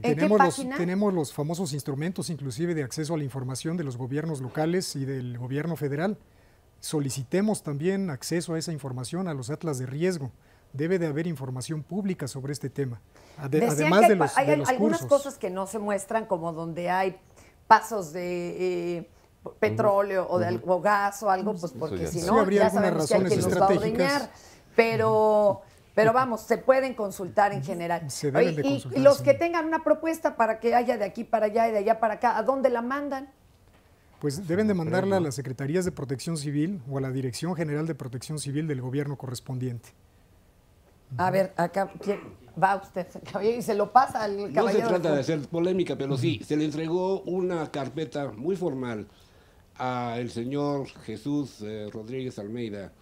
Speaker 8: tenemos los famosos instrumentos inclusive de acceso a la información de los gobiernos locales y del gobierno federal. Solicitemos también acceso a esa información, a los atlas de riesgo. Debe de haber información pública sobre este tema. Además de los
Speaker 2: hay algunas
Speaker 8: cursos.
Speaker 2: cosas que no se muestran, como donde hay pasos de petróleo o de algo, gas o algo, pues porque si no, ya sabemos que hay quien nos va a ordeñar. Pero vamos, se pueden consultar en general.
Speaker 8: Se deben de consultar,
Speaker 2: y los que tengan una propuesta para que haya de aquí para allá y de allá para acá, ¿a dónde la mandan?
Speaker 8: Pues deben de mandarla a las Secretarías de Protección Civil o a la Dirección General de Protección Civil del gobierno correspondiente.
Speaker 2: A ver, acá va usted, caballero, y se lo pasa al caballero.
Speaker 19: No se trata de hacer polémica, pero sí, se le entregó una carpeta muy formal al señor Jesús Rodríguez Almeida,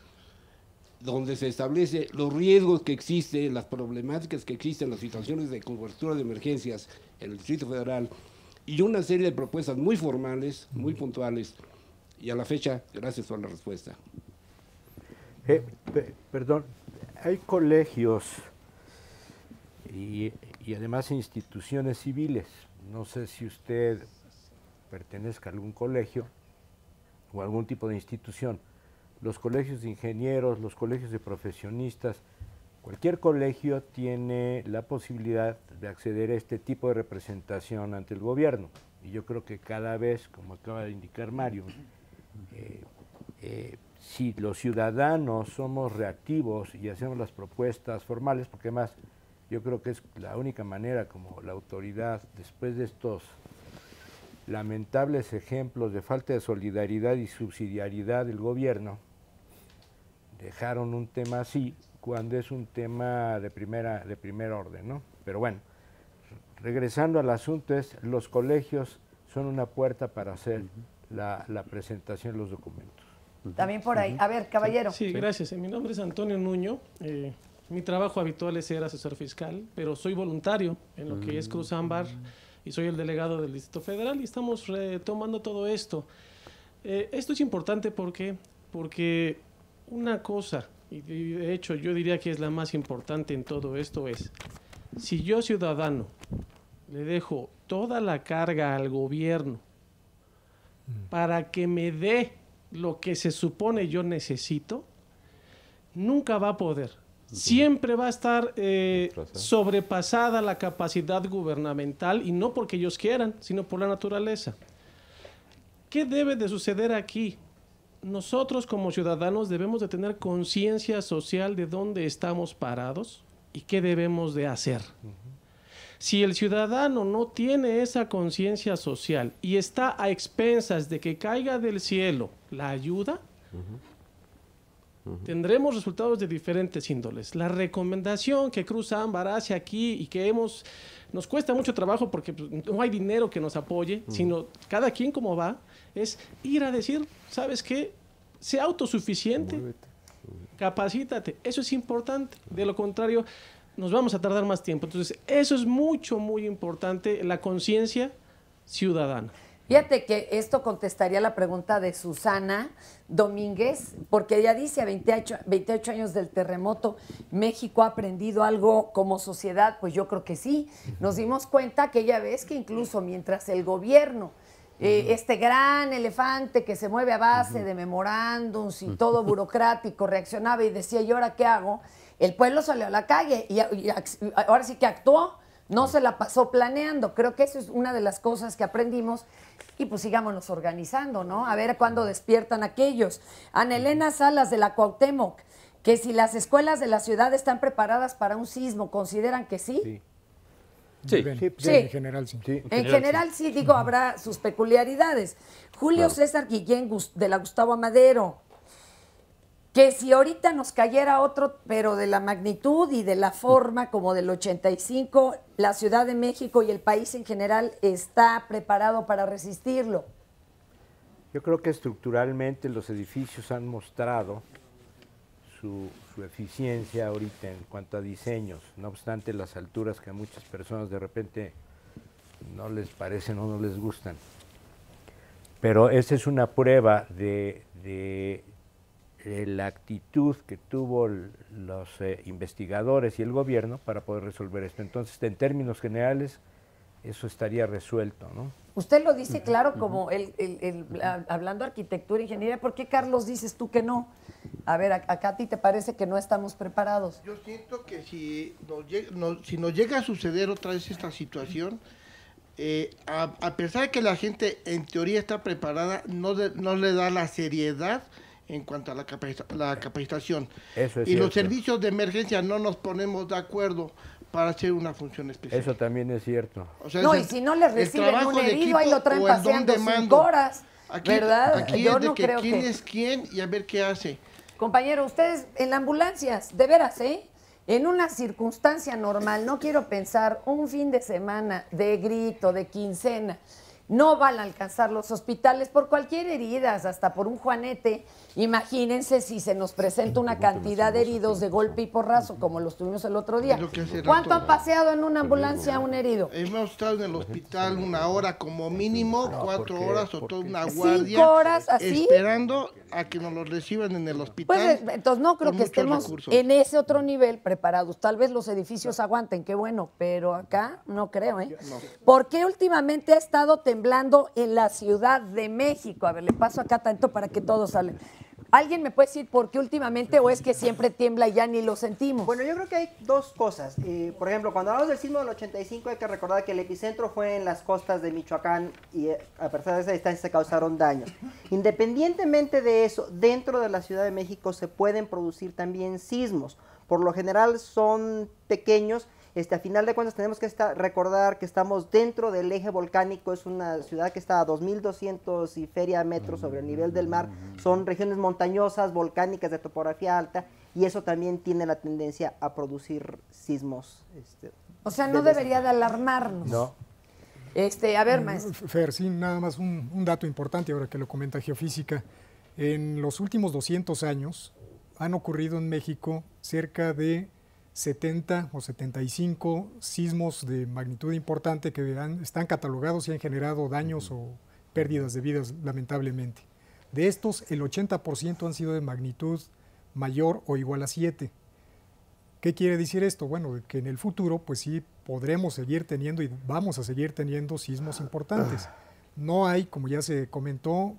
Speaker 19: donde se establece los riesgos que existen, las problemáticas que existen, las situaciones de cobertura de emergencias en el Distrito Federal, y una serie de propuestas muy formales, muy puntuales, y a la fecha, gracias por la respuesta.
Speaker 5: Perdón, hay colegios y además instituciones civiles. No sé si usted pertenezca a algún colegio o algún tipo de institución. Los colegios de ingenieros, los colegios de profesionistas, cualquier colegio tiene la posibilidad de acceder a este tipo de representación ante el gobierno. Y yo creo que cada vez, como acaba de indicar Mario, si los ciudadanos somos reactivos y hacemos las propuestas formales, porque además yo creo que es la única manera como la autoridad, después de estos lamentables ejemplos de falta de solidaridad y subsidiariedad del gobierno, dejaron un tema así cuando es un tema de primer orden, ¿no? Pero bueno, regresando al asunto, los colegios son una puerta para hacer la presentación de los documentos.
Speaker 2: También por ahí. A ver, caballero.
Speaker 20: Sí, gracias. Mi nombre es Antonio Nuño. Mi trabajo habitual es ser asesor fiscal, pero soy voluntario en lo que es Cruz Ámbar y soy el delegado del Distrito Federal y estamos retomando todo esto. Esto es importante porque una cosa, y de hecho yo diría que es la más importante en todo esto, es si yo ciudadano le dejo toda la carga al gobierno para que me dé lo que se supone yo necesito, nunca va a poder. Siempre va a estar sobrepasada la capacidad gubernamental, y no porque ellos quieran, sino por la naturaleza. ¿Qué debe de suceder aquí? Nosotros como ciudadanos debemos de tener conciencia social de dónde estamos parados y qué debemos de hacer. Si el ciudadano no tiene esa conciencia social y está a expensas de que caiga del cielo la ayuda, tendremos resultados de diferentes índoles. La recomendación que Cruz Ámbar hace aquí y que nos cuesta mucho trabajo porque no hay dinero que nos apoye, sino cada quien como va, es ir a decir, ¿sabes qué? Sea autosuficiente, capacítate. Eso es importante. De lo contrario, nos vamos a tardar más tiempo. Entonces, eso es muy importante, la conciencia ciudadana.
Speaker 2: Fíjate que esto contestaría la pregunta de Susana Domínguez, porque ella dice, a 28 años del terremoto, ¿México ha aprendido algo como sociedad? Pues yo creo que sí. Nos dimos cuenta aquella vez que incluso mientras el gobierno, este gran elefante que se mueve a base de memorándums y todo burocrático, reaccionaba y decía, ¿y ahora qué hago? El pueblo salió a la calle y ahora sí que actuó, no se la pasó planeando. Creo que eso es una de las cosas que aprendimos y pues sigámonos organizando, ¿no? A ver cuándo despiertan aquellos. Ana Elena Salas de la Cuauhtémoc, que si las escuelas de la ciudad están preparadas para un sismo, ¿consideran que sí?
Speaker 8: Sí, en general sí.
Speaker 2: En general sí, digo, habrá sus peculiaridades. Julio César Guillén de la Gustavo Amadero. que si ahorita nos cayera otro, pero de la magnitud y de la forma como del 85, la Ciudad de México y el país en general está preparado para resistirlo.
Speaker 5: Yo creo que estructuralmente los edificios han mostrado su eficiencia ahorita en cuanto a diseños, no obstante las alturas que a muchas personas de repente no les parecen o no les gustan. Pero esa es una prueba de la actitud que tuvo los investigadores y el gobierno para poder resolver esto. Entonces, en términos generales, eso estaría resuelto, ¿no?
Speaker 2: Usted lo dice claro como hablando de arquitectura e ingeniería. ¿Por qué, Carlos, dices tú que no? A ver, acá a ti te parece que no estamos preparados.
Speaker 18: Yo siento que si nos llega a suceder otra vez esta situación, a pesar de que la gente en teoría está preparada, no le da la seriedad en cuanto a la capacitación.
Speaker 5: Eso es
Speaker 18: y
Speaker 5: cierto.
Speaker 18: Los servicios de emergencia no nos ponemos de acuerdo para hacer una función especial.
Speaker 5: Eso también es cierto.
Speaker 18: O sea,
Speaker 2: no, y si no les reciben un herido, ahí lo traen paseando 5 horas, ¿verdad?
Speaker 18: Aquí
Speaker 2: Yo
Speaker 18: es de
Speaker 2: no
Speaker 18: que
Speaker 2: creo
Speaker 18: quién
Speaker 2: que...
Speaker 18: es quién y a ver qué hace.
Speaker 2: Compañero, ustedes en las ambulancias, de veras, en una circunstancia normal, no quiero pensar un fin de semana de grito, de quincena, no van a alcanzar los hospitales por cualquier herida, hasta por un juanete. Imagínense si se nos presenta una cantidad de heridos de golpe y porrazo, como los tuvimos el otro día. ¿Cuánto ha paseado en una ambulancia un herido?
Speaker 18: Hemos estado en el hospital 1 hora como mínimo, 4 horas o toda una guardia.
Speaker 2: 5 horas así.
Speaker 18: Esperando a que nos los reciban en el hospital.
Speaker 2: Pues entonces no creo que estemos en ese otro nivel preparados. Tal vez los edificios aguanten, qué bueno, pero acá no creo, ¿eh?
Speaker 18: No.
Speaker 2: ¿Por qué últimamente ha estado temblando en la Ciudad de México? A ver, le paso acá tanto para que todos salen. ¿Alguien me puede decir por qué últimamente o es que siempre tiembla y ya ni lo sentimos?
Speaker 12: Bueno, yo creo que hay dos cosas. Por ejemplo, cuando hablamos del sismo del 85 hay que recordar que el epicentro fue en las costas de Michoacán y a pesar de esa distancia se causaron daños. Independientemente de eso, dentro de la Ciudad de México se pueden producir también sismos. Por lo general son pequeños. A final de cuentas tenemos que recordar que estamos dentro del eje volcánico, es una ciudad que está a 2.200 y feria metros sobre el nivel del mar, son regiones montañosas, volcánicas de topografía alta, y eso también tiene la tendencia a producir sismos.
Speaker 2: O sea, no debería de alarmarnos.
Speaker 5: No.
Speaker 2: A ver, maestro.
Speaker 8: Fer, sí, nada más un dato importante ahora que lo comenta Geofísica. En los últimos 200 años han ocurrido en México cerca de 70 o 75 sismos de magnitud importante que están catalogados y han generado daños o pérdidas de vidas, lamentablemente. De estos, el 80% han sido de magnitud mayor o igual a 7. ¿Qué quiere decir esto? Bueno, que en el futuro, pues sí, podremos seguir teniendo y vamos a seguir teniendo sismos importantes. No hay, como ya se comentó,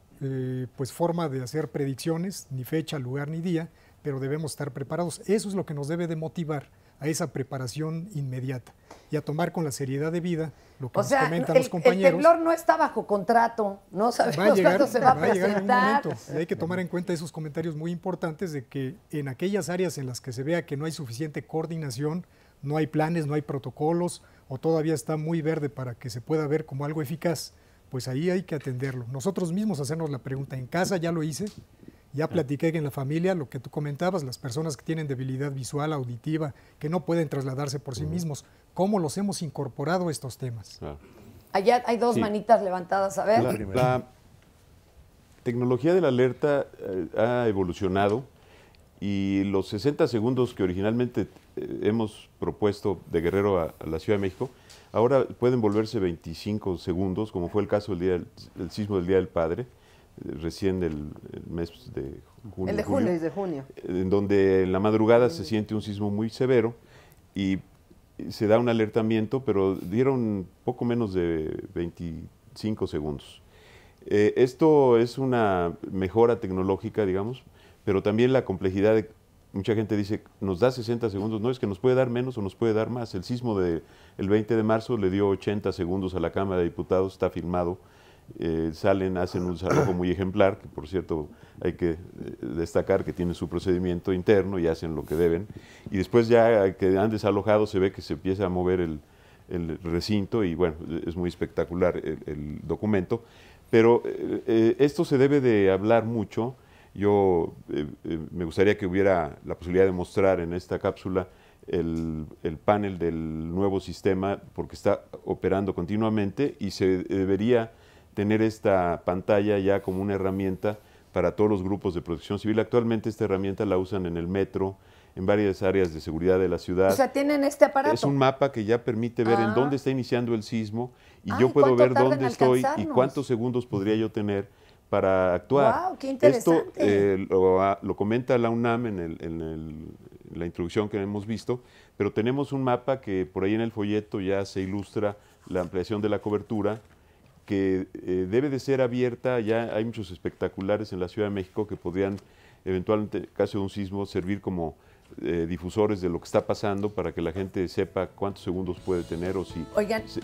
Speaker 8: pues forma de hacer predicciones, ni fecha, lugar, ni día, pero debemos estar preparados. Eso es lo que nos debe de motivar a esa preparación inmediata y a tomar con la seriedad de vida lo que nos comentan los compañeros.
Speaker 2: El temblor no está bajo contrato, no sabemos cuándo se va a presentar.
Speaker 8: Va a llegar en un momento. Y hay que tomar en cuenta esos comentarios muy importantes de que en aquellas áreas en las que se vea que no hay suficiente coordinación, no hay planes, no hay protocolos o todavía está muy verde para que se pueda ver como algo eficaz, pues ahí hay que atenderlo. Nosotros mismos hacernos la pregunta, en casa ya lo hice, ya platiqué en la familia, lo que tú comentabas, las personas que tienen debilidad visual, auditiva, que no pueden trasladarse por sí mismos, ¿cómo los hemos incorporado a estos temas?
Speaker 2: Allá hay dos manitas levantadas, a ver.
Speaker 9: La tecnología de la alerta ha evolucionado y los 60 segundos que originalmente hemos propuesto de Guerrero a la Ciudad de México, ahora pueden volverse 25 segundos, como fue el caso del sismo del Día del Padre, recién del mes de junio.
Speaker 12: El de julio. El de junio.
Speaker 9: En donde en la madrugada se siente un sismo muy severo y se da un alertamiento, pero dieron poco menos de 25 segundos. Esto es una mejora tecnológica, digamos, pero también la complejidad de, mucha gente dice, nos da 60 segundos, no, es que nos puede dar menos o nos puede dar más. El sismo del 20 de marzo le dio 80 segundos a la Cámara de Diputados, está filmado. Hacen un desalojo muy ejemplar, que por cierto hay que destacar que tiene su procedimiento interno y hacen lo que deben, y después ya que han desalojado se ve que se empieza a mover el recinto y bueno, es muy espectacular el documento, pero esto se debe de hablar mucho Yo me gustaría que hubiera la posibilidad de mostrar en esta cápsula el panel del nuevo sistema, porque está operando continuamente y se debería tener esta pantalla ya como una herramienta para todos los grupos de protección civil. Actualmente esta herramienta la usan en el metro, en varias áreas de seguridad de la ciudad.
Speaker 2: O sea, ¿tienen este aparato?
Speaker 9: Es un mapa que ya permite ver en dónde está iniciando el sismo y yo puedo ver dónde estoy y cuántos segundos podría yo tener para actuar.
Speaker 2: ¡Wow! ¡Qué interesante!
Speaker 9: Esto lo comenta la UNAM en la introducción que hemos visto, pero tenemos un mapa que por ahí en el folleto ya se ilustra la ampliación de la cobertura, que debe de ser abierta. Ya hay muchos espectaculares en la Ciudad de México que podrían eventualmente, en caso de un sismo, servir como difusores de lo que está pasando para que la gente sepa cuántos segundos puede tener o si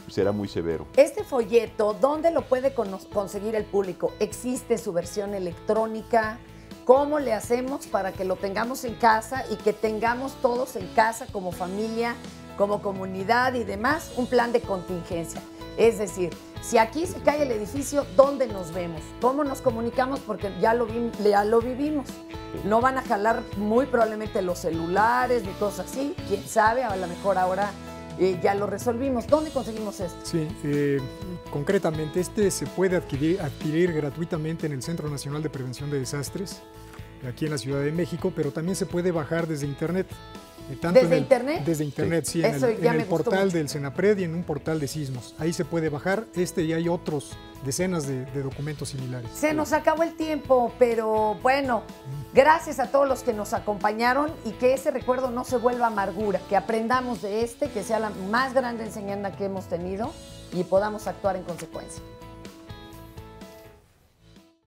Speaker 9: será muy severo.
Speaker 2: Este folleto, ¿dónde lo puede conseguir el público? ¿Existe su versión electrónica? ¿Cómo le hacemos para que lo tengamos en casa y que tengamos todos en casa como familia, como comunidad y demás, un plan de contingencia? Es decir, si aquí se cae el edificio, ¿dónde nos vemos? ¿Cómo nos comunicamos? Porque ya lo vivimos. No van a jalar muy probablemente los celulares ni cosas así. Quién sabe, a lo mejor ahora ya lo resolvimos. ¿Dónde conseguimos esto?
Speaker 8: Sí, concretamente este se puede adquirir gratuitamente en el Centro Nacional de Prevención de Desastres, aquí en la Ciudad de México, pero también se puede bajar desde internet.
Speaker 2: ¿Desde internet?
Speaker 8: Desde internet, sí, en el portal del Senapred y en un portal de sismos. Ahí se puede bajar y hay otros decenas de documentos similares.
Speaker 2: Se nos acabó el tiempo, pero bueno, gracias a todos los que nos acompañaron y que ese recuerdo no se vuelva amargura, que aprendamos de que sea la más grande enseñanza que hemos tenido y podamos actuar en consecuencia.